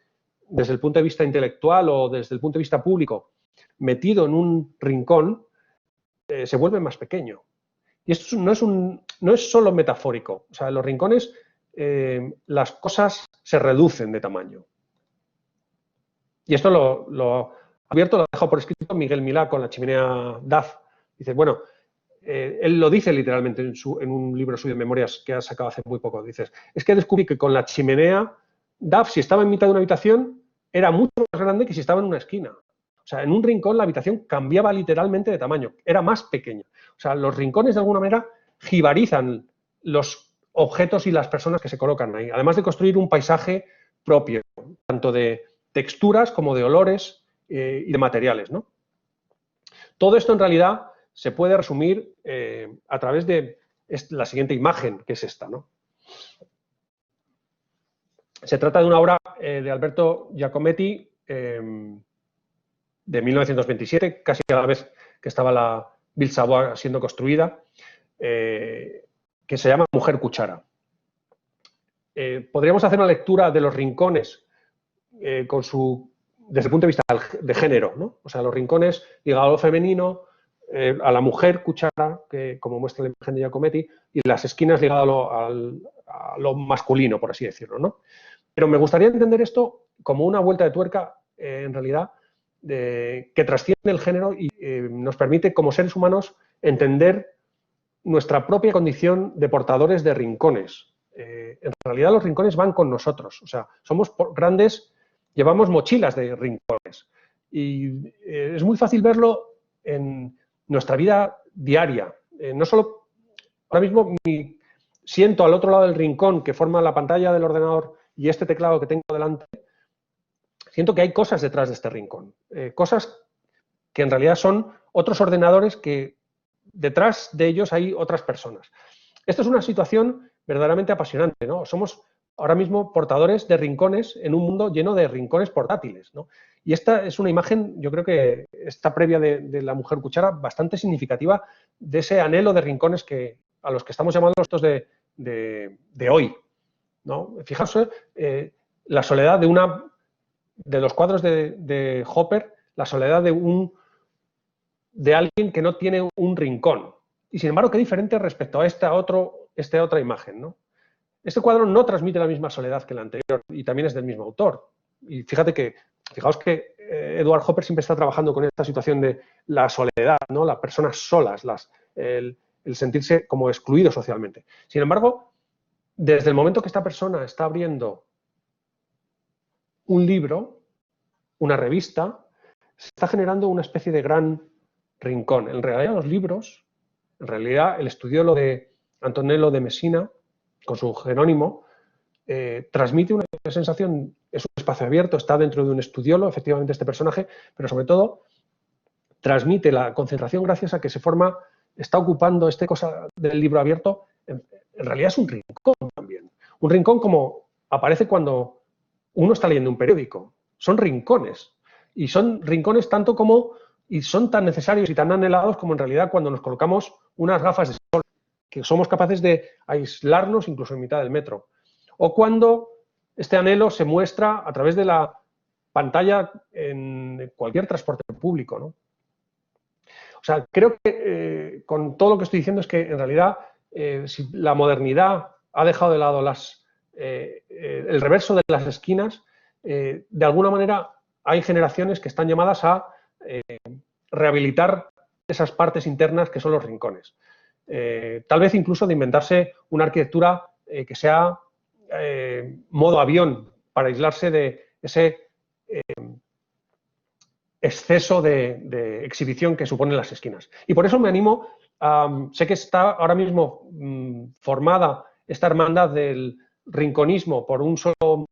desde el punto de vista intelectual o desde el punto de vista público, metido en un rincón, se vuelve más pequeño. Y esto no es solo metafórico. O sea, en los rincones las cosas se reducen de tamaño. Y esto lo ha dejado por escrito Miguel Milá con la chimenea DAF. Dice, bueno, él lo dice literalmente en un libro suyo de memorias que ha sacado hace muy poco. Dices, es que descubrí que con la chimenea DAF, si estaba en mitad de una habitación, era mucho más grande que si estaba en una esquina. O sea, en un rincón la habitación cambiaba literalmente de tamaño, era más pequeña. O sea, los rincones de alguna manera jibarizan los objetos y las personas que se colocan ahí, además de construir un paisaje propio, tanto de texturas como de olores y de materiales, ¿no? Todo esto en realidad se puede resumir a través de la siguiente imagen, que es esta, ¿no? Se trata de una obra de Alberto Giacometti de 1927, casi a la vez que estaba la Ville Savoye siendo construida, que se llama Mujer Cuchara. Podríamos hacer una lectura de los rincones desde el punto de vista de género, ¿no? O sea, los rincones ligados a lo femenino, a la mujer cuchara, que como muestra la imagen de Giacometti, y las esquinas ligadas a lo masculino, por así decirlo, ¿no? Pero me gustaría entender esto como una vuelta de tuerca, en realidad, que trasciende el género y nos permite, como seres humanos, entender nuestra propia condición de portadores de rincones En realidad los rincones van con nosotros. O sea, somos grandes, llevamos mochilas de rincones. Y es muy fácil verlo en nuestra vida diaria. No solo, ahora mismo siento al otro lado del rincón que forma la pantalla del ordenador y este teclado que tengo delante, siento que hay cosas detrás de este rincón. Cosas que en realidad son otros ordenadores que detrás de ellos hay otras personas. Esto es una situación verdaderamente apasionante, ¿no? Somos ahora mismo portadores de rincones en un mundo lleno de rincones portátiles, ¿no? Y esta es una imagen, yo creo que esta previa de la mujer cuchara, bastante significativa de ese anhelo de rincones a los que estamos llamando estos de hoy, ¿no? Fijaos, la soledad de los cuadros de Hopper, la soledad de alguien que no tiene un rincón. Y sin embargo, qué diferente respecto a esta otra imagen, ¿no? Este cuadro no transmite la misma soledad que el anterior y también es del mismo autor. Y fijaos que Edward Hopper siempre está trabajando con esta situación de la soledad, ¿no? Las personas solas, el sentirse como excluido socialmente. Sin embargo, desde el momento que esta persona está abriendo un libro, una revista, se está generando una especie de gran rincón. En realidad los libros, en realidad el estudiolo de Antonello de Messina, con su Jerónimo, transmite una sensación, es un espacio abierto, está dentro de un estudiolo, efectivamente este personaje, pero sobre todo transmite la concentración gracias a que está ocupando esta cosa del libro abierto, en realidad es un rincón también. Un rincón como aparece cuando uno está leyendo un periódico. Son rincones. Y son rincones y son tan necesarios y tan anhelados como en realidad cuando nos colocamos unas gafas de sol, que somos capaces de aislarnos incluso en mitad del metro. O cuando este anhelo se muestra a través de la pantalla en cualquier transporte público, ¿no? O sea, creo que con todo lo que estoy diciendo es que en realidad si la modernidad ha dejado de lado el reverso de las esquinas, de alguna manera hay generaciones que están llamadas a rehabilitar esas partes internas que son los rincones. Tal vez incluso de inventarse una arquitectura que sea modo avión para aislarse de ese exceso de exhibición que suponen las esquinas. Y por eso me animo sé que está ahora mismo formada esta hermandad del rinconismo por un solo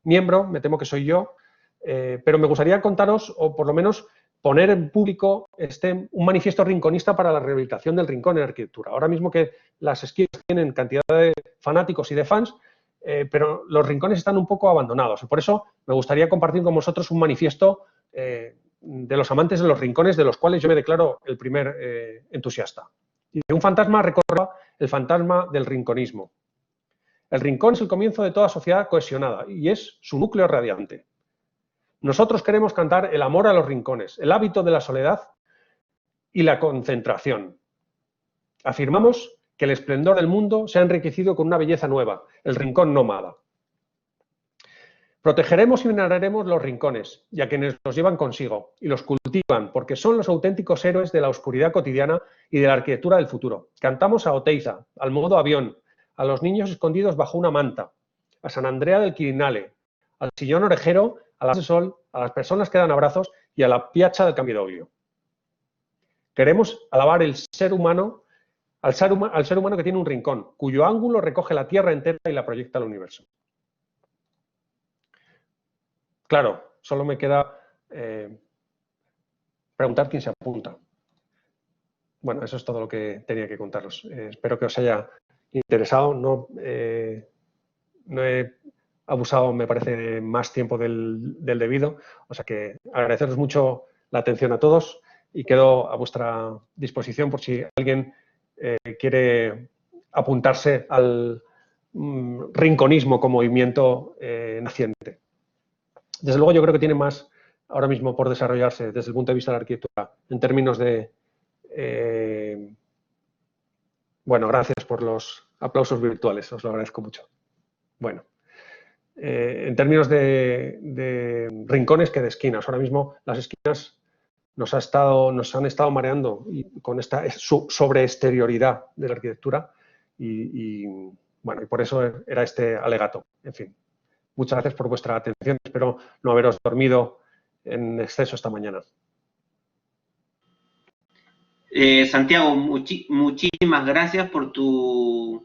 miembro, me temo que soy yo, pero me gustaría contaros, o por lo menos poner en público un manifiesto rinconista para la rehabilitación del rincón en arquitectura. Ahora mismo que las esquinas tienen cantidad de fanáticos y de fans, pero los rincones están un poco abandonados. Por eso me gustaría compartir con vosotros un manifiesto de los amantes de los rincones, de los cuales yo me declaro el primer entusiasta. Y de un fantasma recorre el fantasma del rinconismo. El rincón es el comienzo de toda sociedad cohesionada y es su núcleo radiante. Nosotros queremos cantar el amor a los rincones, el hábito de la soledad y la concentración. Afirmamos que el esplendor del mundo se ha enriquecido con una belleza nueva, el rincón nómada. Protegeremos y veneraremos los rincones, y a quienes los llevan consigo, y los cultivan, porque son los auténticos héroes de la oscuridad cotidiana y de la arquitectura del futuro. Cantamos a Oteiza, al modo avión, a los niños escondidos bajo una manta, a San Andrea del Quirinale, al sillón orejero, a la de sol, a las personas que dan abrazos y a la piazza del Campidoglio. Queremos alabar al ser humano que tiene un rincón, cuyo ángulo recoge la tierra entera y la proyecta al universo. Claro, solo me queda preguntar quién se apunta. Bueno, eso es todo lo que tenía que contaros. Espero que os haya interesado. No he abusado, me parece, más tiempo del debido. O sea que agradeceros mucho la atención a todos y quedo a vuestra disposición por si alguien quiere apuntarse al rinconismo como movimiento naciente. Desde luego yo creo que tiene más ahora mismo por desarrollarse desde el punto de vista de la arquitectura en términos de... bueno, gracias por los aplausos virtuales, os lo agradezco mucho. Bueno, en términos de rincones que de esquinas. Ahora mismo las esquinas nos han estado mareando con esta sobreexterioridad de la arquitectura y bueno, y por eso era este alegato. En fin, muchas gracias por vuestra atención. Espero no haberos dormido en exceso esta mañana. Santiago, muchísimas gracias por tu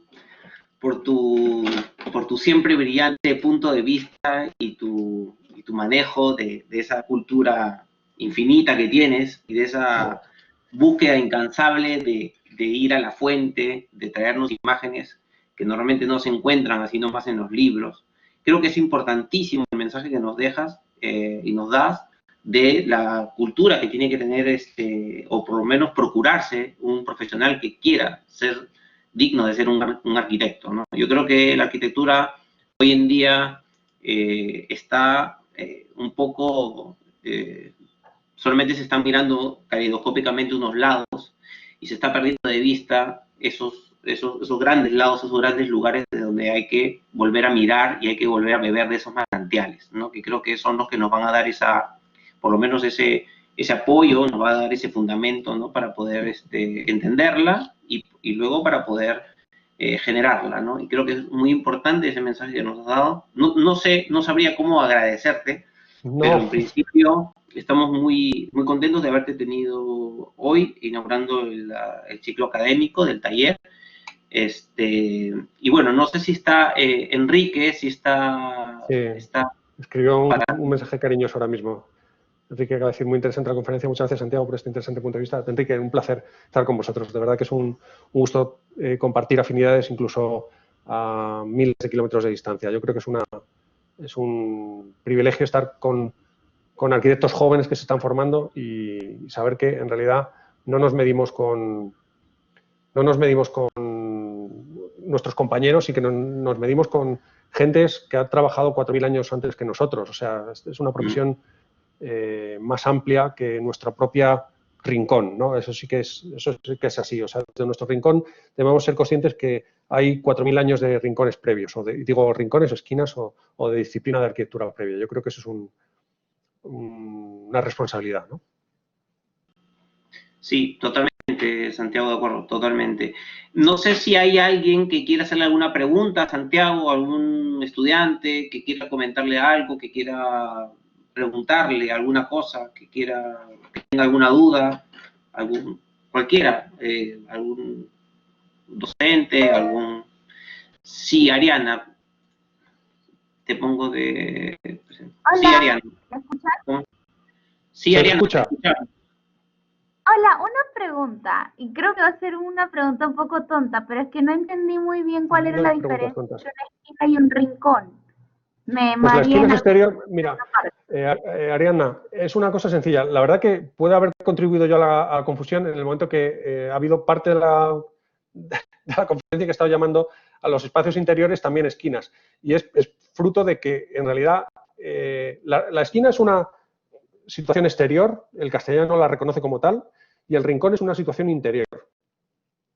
siempre brillante punto de vista y tu manejo de esa cultura infinita que tienes y de esa búsqueda incansable de ir a la fuente, de traernos imágenes que normalmente no se encuentran así nomás en los libros. Creo que es importantísimo el mensaje que nos dejas y nos das de la cultura que tiene que tener, o por lo menos procurarse un profesional que quiera ser digno de ser un arquitecto, ¿no? Yo creo que la arquitectura hoy en día está un poco, solamente se están mirando caleidoscópicamente unos lados y se está perdiendo de vista esos grandes lados, esos grandes lugares de donde hay que volver a mirar y hay que volver a beber de esos manantiales, ¿no? Que creo que son los que nos van a dar por lo menos ese apoyo, nos va a dar ese fundamento, ¿no? Para poder entenderla y luego para poder generarla, ¿no? Y creo que es muy importante ese mensaje que nos has dado. No sabría cómo agradecerte, pero en principio estamos muy contentos de haberte tenido hoy inaugurando el ciclo académico del taller. Y bueno, no sé si está Enrique, si está... Sí, escribió un mensaje cariñoso ahora mismo. Enrique, acaba de decir, muy interesante la conferencia. Muchas gracias, Santiago, por este interesante punto de vista. Enrique, un placer estar con vosotros. De verdad que es un gusto compartir afinidades incluso a miles de kilómetros de distancia. Yo creo que es un privilegio estar con arquitectos jóvenes que se están formando y saber que en realidad no nos medimos con nuestros compañeros y que nos medimos con gentes que ha trabajado 4.000 años antes que nosotros. O sea, es una profesión más amplia que nuestra propia rincón, ¿no? Eso sí que es así. O sea, de nuestro rincón debemos ser conscientes que hay 4.000 años de rincones previos, digo rincones, esquinas o de disciplina de arquitectura previa. Yo creo que eso es una responsabilidad, ¿no? Sí, totalmente, Santiago, de acuerdo, totalmente. No sé si hay alguien que quiera hacerle alguna pregunta a Santiago, algún estudiante que quiera comentarle algo, que quiera preguntarle alguna cosa, que tenga alguna duda, cualquiera, algún docente, Sí, Ariana, te pongo de... Hola, sí, Ariana. ¿me escuchas? Sí, Ariana, ¿Se escucha? Hola, una pregunta, y creo que va a ser una pregunta un poco tonta, pero es que no entendí muy bien cuál era la diferencia entre una esquina y un rincón. Pues la esquina es exterior. Mira, Ariana, es una cosa sencilla. La verdad que puede haber contribuido yo a la confusión en el momento que ha habido parte de la conferencia que he estado llamando a los espacios interiores también esquinas. Y es fruto de que, en realidad, la esquina es una situación exterior, el castellano la reconoce como tal, y el rincón es una situación interior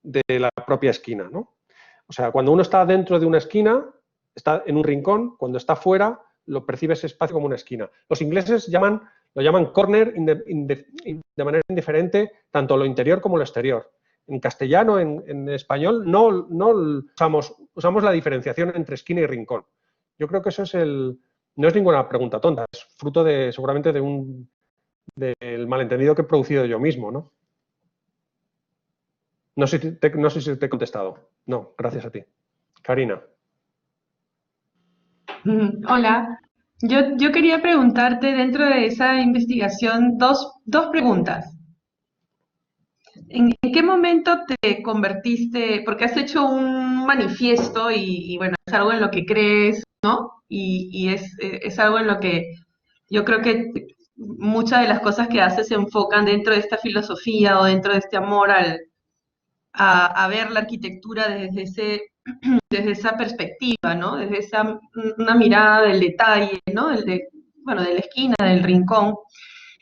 de la propia esquina, ¿no? O sea, cuando uno está dentro de una esquina, está en un rincón; cuando está fuera, lo percibe ese espacio como una esquina. Los ingleses lo llaman corner de manera indiferente, tanto lo interior como lo exterior. En castellano, en español, no usamos la diferenciación entre esquina y rincón. Yo creo que eso no es ninguna pregunta tonta, es fruto seguramente del malentendido que he producido yo mismo, ¿no? No sé si te he contestado. No, gracias a ti. Karina. Hola, yo quería preguntarte dentro de esa investigación dos preguntas. ¿En qué momento te convertiste? Porque has hecho un manifiesto y bueno, es algo en lo que crees, ¿no? Y es algo en lo que yo creo que muchas de las cosas que haces se enfocan dentro de esta filosofía o dentro de este amor a ver la arquitectura desde esa perspectiva, ¿no? Desde una mirada del detalle, ¿no? De la esquina, del rincón.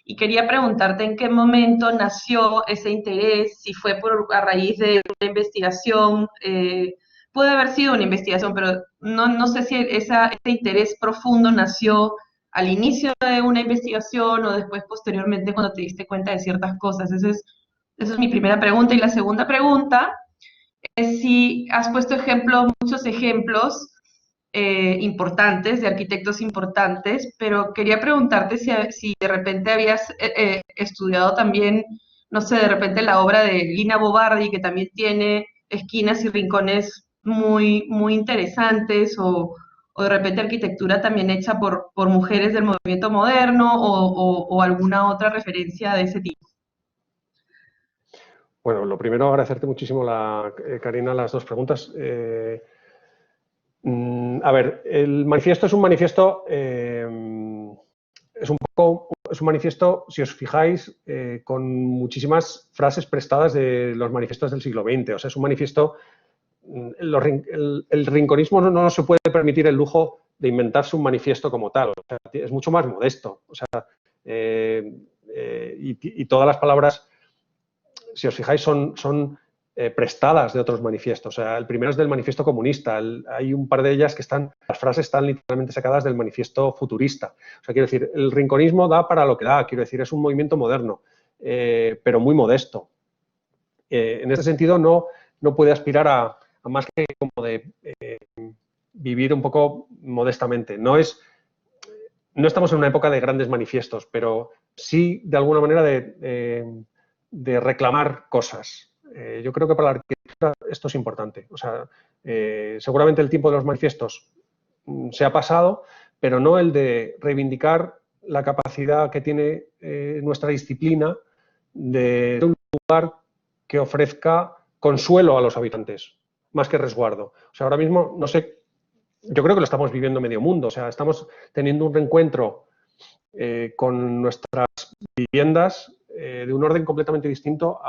Y quería preguntarte en qué momento nació ese interés, si fue a raíz de una investigación, puede haber sido una investigación, pero no sé si ese interés profundo nació al inicio de una investigación o después posteriormente cuando te diste cuenta de ciertas cosas. Esa es mi primera pregunta. Y la segunda pregunta si has puesto muchos ejemplos importantes, de arquitectos importantes, pero quería preguntarte si de repente habías estudiado también, no sé, de repente la obra de Lina Bo Bardi, que también tiene esquinas y rincones muy, muy interesantes, o de repente arquitectura también hecha por mujeres del movimiento moderno, o alguna otra referencia de ese tipo. Bueno, lo primero, agradecerte muchísimo, Karina, las dos preguntas. A ver, el manifiesto es un manifiesto, es un manifiesto, si os fijáis, con muchísimas frases prestadas de los manifiestos del siglo XX. O sea, es un manifiesto, el rinconismo no se puede permitir el lujo de inventarse un manifiesto como tal. O sea, es mucho más modesto. O sea, y todas las palabras, si os fijáis, son prestadas de otros manifiestos. O sea, el primero es del manifiesto comunista. Hay un par de ellas que las frases están literalmente sacadas del manifiesto futurista. O sea, quiero decir, el rinconismo da para lo que da. Quiero decir, es un movimiento moderno, pero muy modesto. En este sentido, no puede aspirar a más que como de vivir un poco modestamente. No estamos en una época de grandes manifiestos, pero sí, de alguna manera, de reclamar cosas. Yo creo que para la arquitectura esto es importante. O sea, seguramente el tiempo de los manifiestos se ha pasado, pero no el de reivindicar la capacidad que tiene nuestra disciplina de un lugar que ofrezca consuelo a los habitantes, más que resguardo. O sea, ahora mismo, no sé, yo creo que lo estamos viviendo medio mundo. O sea, estamos teniendo un reencuentro con nuestras viviendas de un orden completamente distinto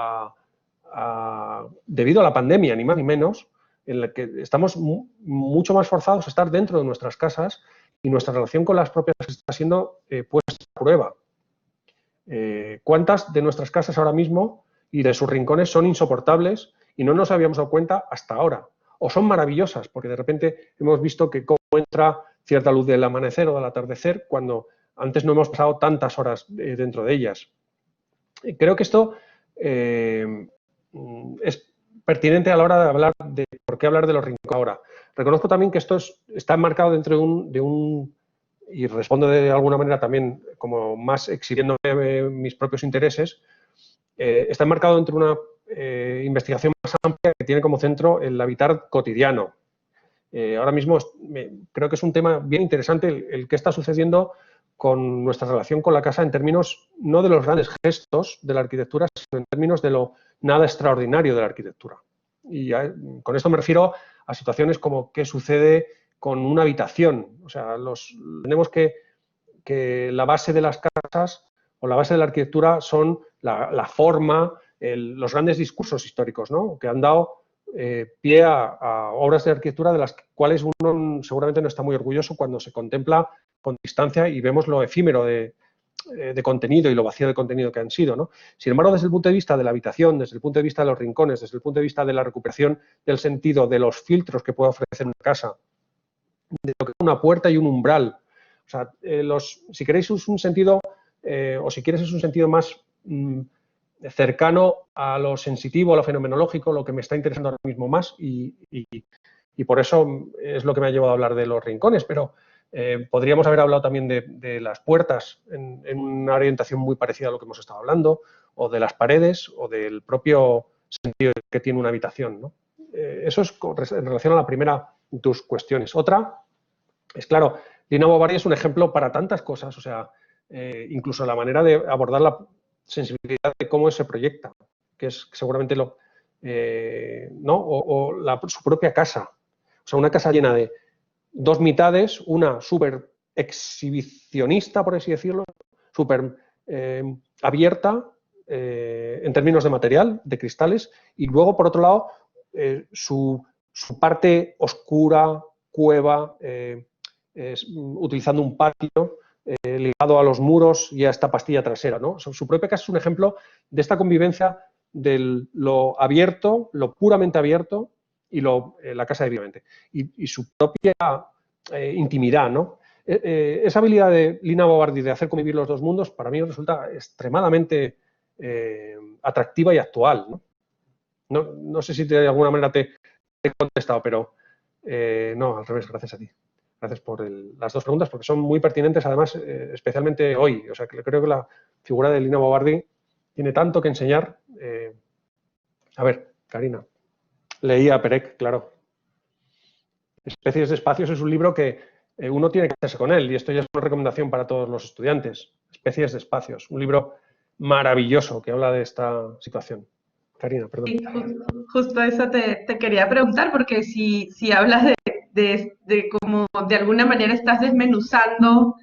debido a la pandemia, ni más ni menos, en la que estamos mucho más forzados a estar dentro de nuestras casas y nuestra relación con las propias está siendo puesta a prueba. ¿Cuántas de nuestras casas ahora mismo y de sus rincones son insoportables y no nos habíamos dado cuenta hasta ahora? O son maravillosas, porque de repente hemos visto que cómo entra cierta luz del amanecer o del atardecer cuando antes no hemos pasado tantas horas dentro de ellas. Creo que esto es pertinente a la hora de hablar de por qué hablar de los rincones ahora. Reconozco también que esto está enmarcado dentro de un y respondo de alguna manera también como más exhibiendo mis propios intereses, está enmarcado dentro de una investigación más amplia que tiene como centro el habitar cotidiano. Ahora mismo creo que es un tema bien interesante el que está sucediendo con nuestra relación con la casa en términos no de los grandes gestos de la arquitectura, sino en términos de lo nada extraordinario de la arquitectura. Y con esto me refiero a situaciones como qué sucede con una habitación. O sea, tenemos que la base de las casas o la base de la arquitectura son la forma, los grandes discursos históricos, ¿no?, que han dado pie a obras de arquitectura de las cuales uno seguramente no está muy orgulloso cuando se contempla con distancia y vemos lo efímero de contenido y lo vacío de contenido que han sido, ¿no? Sin embargo, desde el punto de vista de la habitación, desde el punto de vista de los rincones, desde el punto de vista de la recuperación del sentido, de los filtros que puede ofrecer una casa, de lo que es una puerta y un umbral. O sea, si queréis es un sentido, o si quieres es un sentido más cercano a lo sensitivo, a lo fenomenológico, lo que me está interesando ahora mismo más y por eso es lo que me ha llevado a hablar de los rincones, pero podríamos haber hablado también de las puertas en una orientación muy parecida a lo que hemos estado hablando, o de las paredes, o del propio sentido que tiene una habitación, ¿no? Eso es en relación a la primera de tus cuestiones. Otra es, claro, Lina Bo Bardi es un ejemplo para tantas cosas, o sea, incluso la manera de abordar la sensibilidad de cómo se proyecta, que es seguramente su propia casa. O sea, una casa llena de dos mitades, una súper exhibicionista, por así decirlo, súper abierta en términos de material, de cristales, y luego, por otro lado, su parte oscura, cueva, utilizando un patio ligado a los muros y a esta pastilla trasera, ¿no? Su propia casa es un ejemplo de esta convivencia de lo abierto, lo puramente abierto y la casa de viviente. Y su propia intimidad, ¿no? Esa habilidad de Lina Bo Bardi de hacer convivir los dos mundos para mí resulta extremadamente atractiva y actual, ¿no? No sé si de alguna manera te he contestado, pero no, al revés, gracias a ti. Gracias por las dos preguntas, porque son muy pertinentes, además, especialmente hoy. O sea, que creo que la figura de Lina Bobardi tiene tanto que enseñar. A ver, Karina, leí a Perec, claro. Especies de espacios es un libro que uno tiene que hacerse con él, y esto ya es una recomendación para todos los estudiantes. Especies de espacios, un libro maravilloso que habla de esta situación. Karina, perdón. Sí, justo eso te quería preguntar, porque si hablas de cómo de alguna manera estás desmenuzando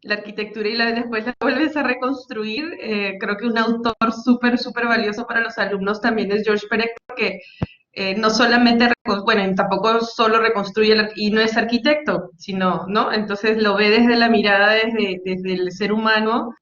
la arquitectura y después la vuelves a reconstruir, creo que un autor súper valioso para los alumnos también es George Perec, porque no solamente, bueno, tampoco solo reconstruye y no es arquitecto, sino, ¿no? Entonces lo ve desde la mirada, desde el ser humano,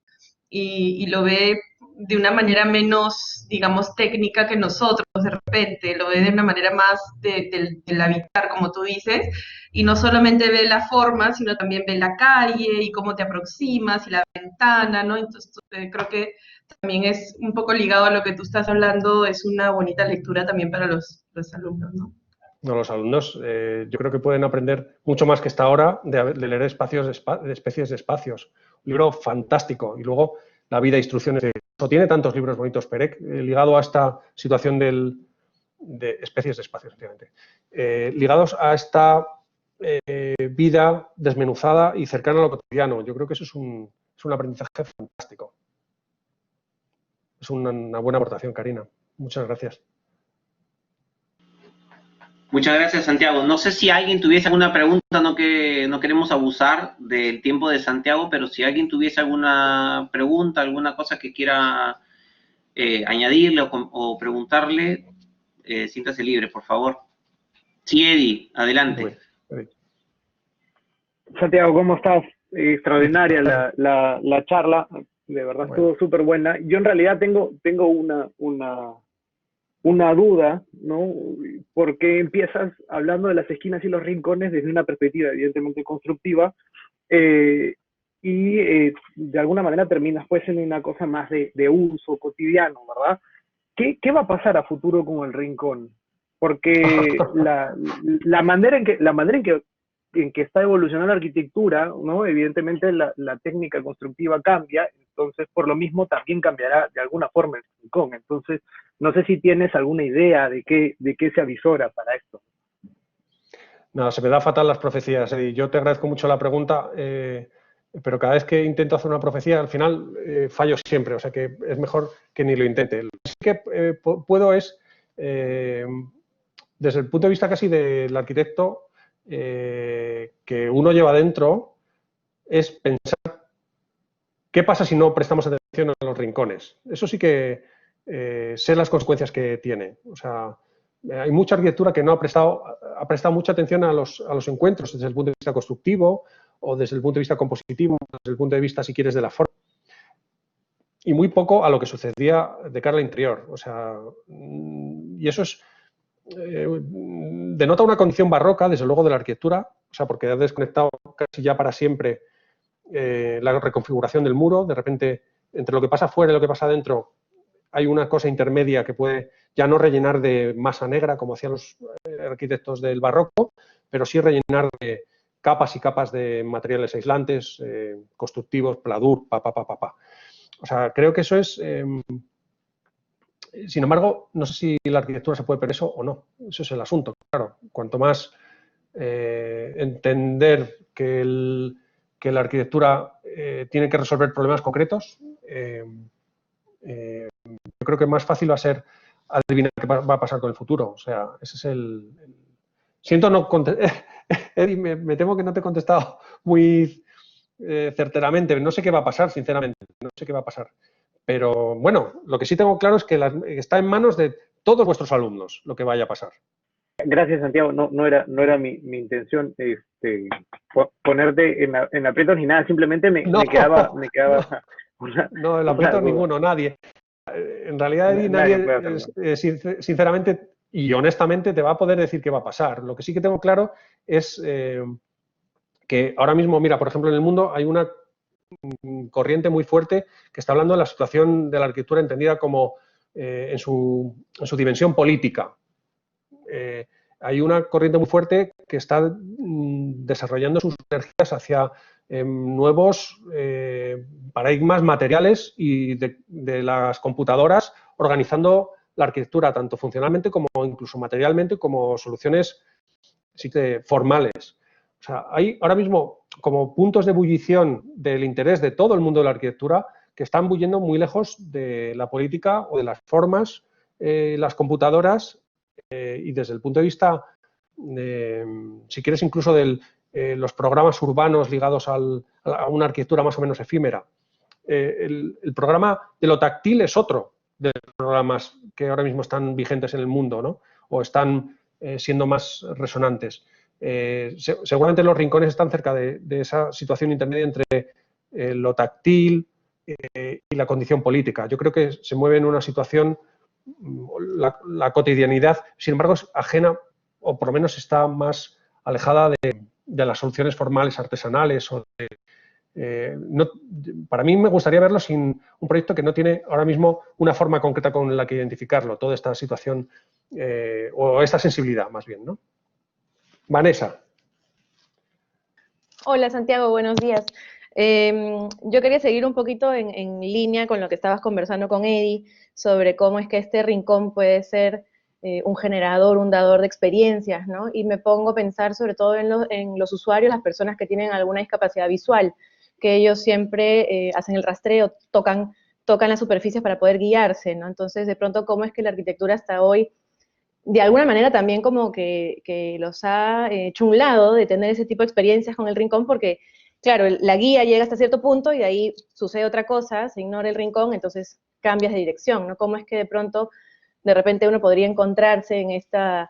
y lo ve de una manera menos, digamos, técnica que nosotros de repente, lo ve de una manera más del habitar, como tú dices, y no solamente ve la forma, sino también ve la calle y cómo te aproximas y la ventana, ¿no? Entonces creo que también es un poco ligado a lo que tú estás hablando, es una bonita lectura también para los alumnos, ¿no? No, los alumnos yo creo que pueden aprender mucho más que hasta ahora de leer espacios de especies de espacios. Un libro fantástico. Y luego La vida e instrucciones. Tiene tantos libros bonitos Perec, ligado a esta situación de especies de espacios, efectivamente. Ligados a esta vida desmenuzada y cercana a lo cotidiano. Yo creo que eso es un aprendizaje fantástico. Es una buena aportación, Karina. Muchas gracias. Muchas gracias, Santiago. No sé si alguien tuviese alguna pregunta, no queremos abusar del tiempo de Santiago, pero si alguien tuviese alguna pregunta, alguna cosa que quiera añadirle o preguntarle, siéntase libre, por favor. Sí, Eddie, adelante. Santiago, ¿cómo estás? Extraordinaria la charla, de verdad estuvo súper buena. Yo en realidad tengo una duda, ¿no? Porque empiezas hablando de las esquinas y los rincones desde una perspectiva evidentemente constructiva, y de alguna manera terminas pues en una cosa más de uso cotidiano, ¿verdad? ¿Qué va a pasar a futuro con el rincón? Porque la manera en que está evolucionando la arquitectura, ¿no? Evidentemente la técnica constructiva cambia, entonces por lo mismo también cambiará de alguna forma el rincón. Entonces, no sé si tienes alguna idea de qué se avisora para esto. No, se me da fatal las profecías, Eddie. Yo te agradezco mucho la pregunta, pero cada vez que intento hacer una profecía, al final fallo siempre, o sea que es mejor que ni lo intente. Lo que puedo es, desde el punto de vista casi del arquitecto, que uno lleva dentro, es pensar qué pasa si no prestamos atención a los rincones. Eso sí que sé las consecuencias que tiene. O sea, hay mucha arquitectura que no ha prestado mucha atención a los encuentros desde el punto de vista constructivo o desde el punto de vista compositivo, desde el punto de vista, si quieres, de la forma. Y muy poco a lo que sucedía de cara al interior. O sea, y eso es denota una condición barroca, desde luego, de la arquitectura, o sea, porque ha desconectado casi ya para siempre la reconfiguración del muro. De repente, entre lo que pasa fuera y lo que pasa dentro, hay una cosa intermedia que puede ya no rellenar de masa negra, como hacían los arquitectos del barroco, pero sí rellenar de capas y capas de materiales aislantes, constructivos, pladur, O sea, creo que eso es... sin embargo, no sé si la arquitectura se puede perder eso o no. Eso es el asunto. Claro, cuanto más entender que la arquitectura tiene que resolver problemas concretos, yo creo que más fácil va a ser adivinar qué va a pasar con el futuro. O sea, ese es Siento no contestar. Eddie, me temo que no te he contestado muy certeramente. No sé qué va a pasar, sinceramente. No sé qué va a pasar. Pero, bueno, lo que sí tengo claro es que está en manos de todos vuestros alumnos lo que vaya a pasar. Gracias, Santiago. No era mi intención ponerte en aprietos ni nada. Simplemente me quedaba no, el aprieto ninguno, nadie. En realidad, nadie sinceramente y honestamente te va a poder decir qué va a pasar. Lo que sí que tengo claro es que ahora mismo, mira, por ejemplo, en el mundo hay una corriente muy fuerte que está hablando de la situación de la arquitectura entendida como en su dimensión política. Hay una corriente muy fuerte que está desarrollando sus energías hacia nuevos paradigmas materiales y de las computadoras, organizando la arquitectura tanto funcionalmente como incluso materialmente, como soluciones sí que formales. O sea, hay ahora mismo como puntos de ebullición del interés de todo el mundo de la arquitectura que están bulliendo muy lejos de la política o de las formas, las computadoras, y desde el punto de vista, si quieres, incluso de los programas urbanos ligados a una arquitectura más o menos efímera. El programa de lo táctil es otro de los programas que ahora mismo están vigentes en el mundo, ¿no? O están siendo más resonantes. Seguramente los rincones están cerca de esa situación intermedia entre lo táctil y la condición política. Yo creo que se mueve en una situación, la cotidianidad, sin embargo, es ajena, o por lo menos está más alejada de las soluciones formales artesanales. Para mí me gustaría verlo sin un proyecto que no tiene ahora mismo una forma concreta con la que identificarlo, toda esta situación o esta sensibilidad, más bien, ¿no? Vanessa. Hola, Santiago, buenos días. Yo quería seguir un poquito en línea con lo que estabas conversando con Eddie sobre cómo es que este rincón puede ser un generador, un dador de experiencias, ¿no? Y me pongo a pensar sobre todo en los usuarios, las personas que tienen alguna discapacidad visual, que ellos siempre hacen el rastreo, tocan las superficies para poder guiarse, ¿no? Entonces, de pronto, ¿cómo es que la arquitectura hasta hoy, de alguna manera también como que los ha hecho un lado de tener ese tipo de experiencias con el rincón? Porque, claro, la guía llega hasta cierto punto y de ahí sucede otra cosa, se ignora el rincón, entonces cambias de dirección, ¿no? ¿Cómo es que de pronto, de repente uno podría encontrarse en esta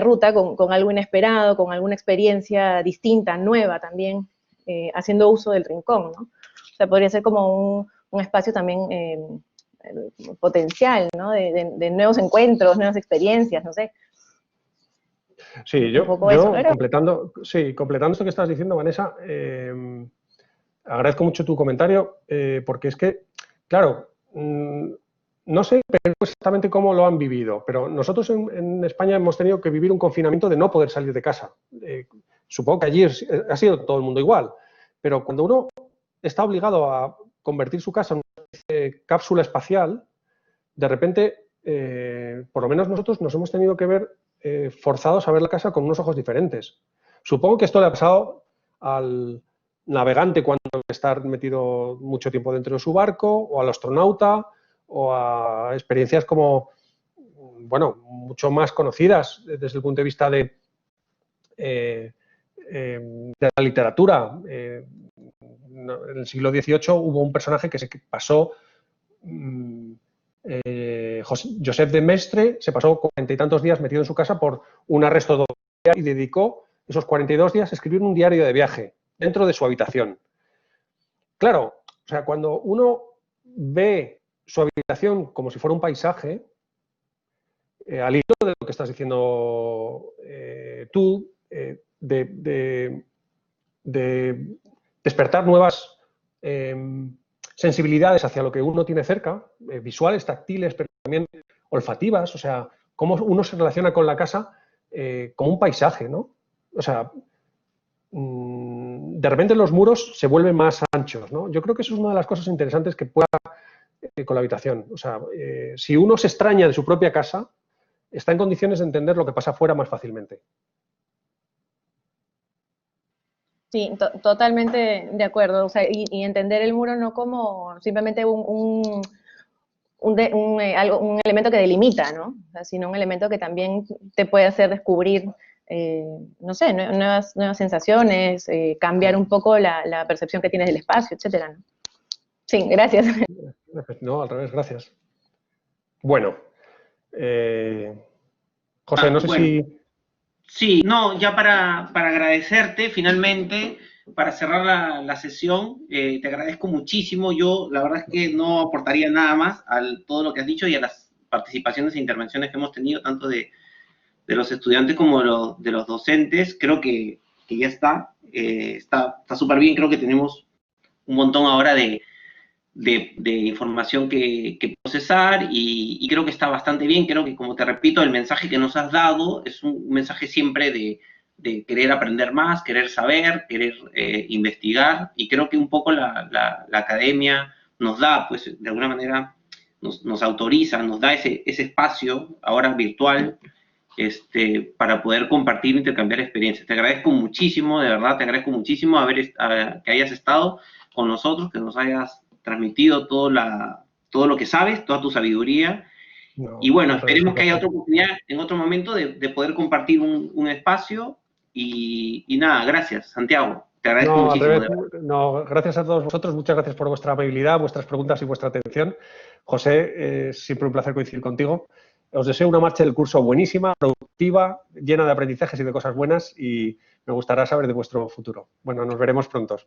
ruta con algo inesperado, con alguna experiencia distinta, nueva también, haciendo uso del rincón, ¿no? O sea, podría ser como un espacio también potencial, ¿no? De nuevos encuentros, nuevas experiencias, no sé. Sí, yo completando esto que estás diciendo, Vanessa, agradezco mucho tu comentario, porque es que, claro, no sé exactamente cómo lo han vivido, pero nosotros en España hemos tenido que vivir un confinamiento de no poder salir de casa. Supongo que allí ha sido todo el mundo igual, pero cuando uno está obligado a convertir su casa en una cápsula espacial, de repente, por lo menos nosotros nos hemos tenido que ver forzados a ver la casa con unos ojos diferentes. Supongo que esto le ha pasado al navegante cuando está metido mucho tiempo dentro de su barco, o al astronauta, o a experiencias como, bueno, mucho más conocidas desde el punto de vista de la literatura. En el siglo XVIII hubo un personaje que se pasó, Josep de Maistre, se pasó 40 y tantos días metido en su casa por un arresto domiciliario y dedicó esos 42 días a escribir un diario de viaje dentro de su habitación. Claro, o sea, cuando uno ve su habitación como si fuera un paisaje, al hilo de lo que estás diciendo tú, de despertar nuevas sensibilidades hacia lo que uno tiene cerca, visuales, táctiles, pero también olfativas, o sea, cómo uno se relaciona con la casa como un paisaje, ¿no? O sea, de repente los muros se vuelven más anchos, ¿no? Yo creo que eso es una de las cosas interesantes que pueda con la habitación. O sea, si uno se extraña de su propia casa, está en condiciones de entender lo que pasa afuera más fácilmente. Sí, totalmente de acuerdo. O sea, y entender el muro no como simplemente un elemento que delimita, ¿no? O sea, sino un elemento que también te puede hacer descubrir, no sé, nuevas sensaciones, cambiar un poco la percepción que tienes del espacio, etcétera, ¿no? Sí, gracias. No, al revés, gracias. Bueno, José, no sé si... Sí, no, ya para agradecerte finalmente, para cerrar la sesión, te agradezco muchísimo. Yo la verdad es que no aportaría nada más a todo lo que has dicho y a las participaciones e intervenciones que hemos tenido, tanto de los estudiantes como de los docentes. Creo que ya está súper bien. Creo que tenemos un montón ahora de información que procesar y creo que está bastante bien. Creo que, como te repito, el mensaje que nos has dado es un mensaje siempre de querer aprender más, querer saber, querer investigar, y creo que un poco la academia nos da, pues, de alguna manera, nos autoriza, nos da ese espacio, ahora virtual, para poder compartir e intercambiar experiencias. Te agradezco muchísimo, de verdad, te agradezco muchísimo que hayas estado con nosotros, que nos hayas transmitido todo lo que sabes, toda tu sabiduría. No, y bueno, esperemos que haya otra oportunidad en otro momento de poder compartir un espacio. Y nada, gracias, Santiago. Te agradezco muchísimo. Gracias a todos vosotros. Muchas gracias por vuestra amabilidad, vuestras preguntas y vuestra atención. José, siempre un placer coincidir contigo. Os deseo una marcha del curso buenísima, productiva, llena de aprendizajes y de cosas buenas, y me gustará saber de vuestro futuro. Bueno, nos veremos pronto.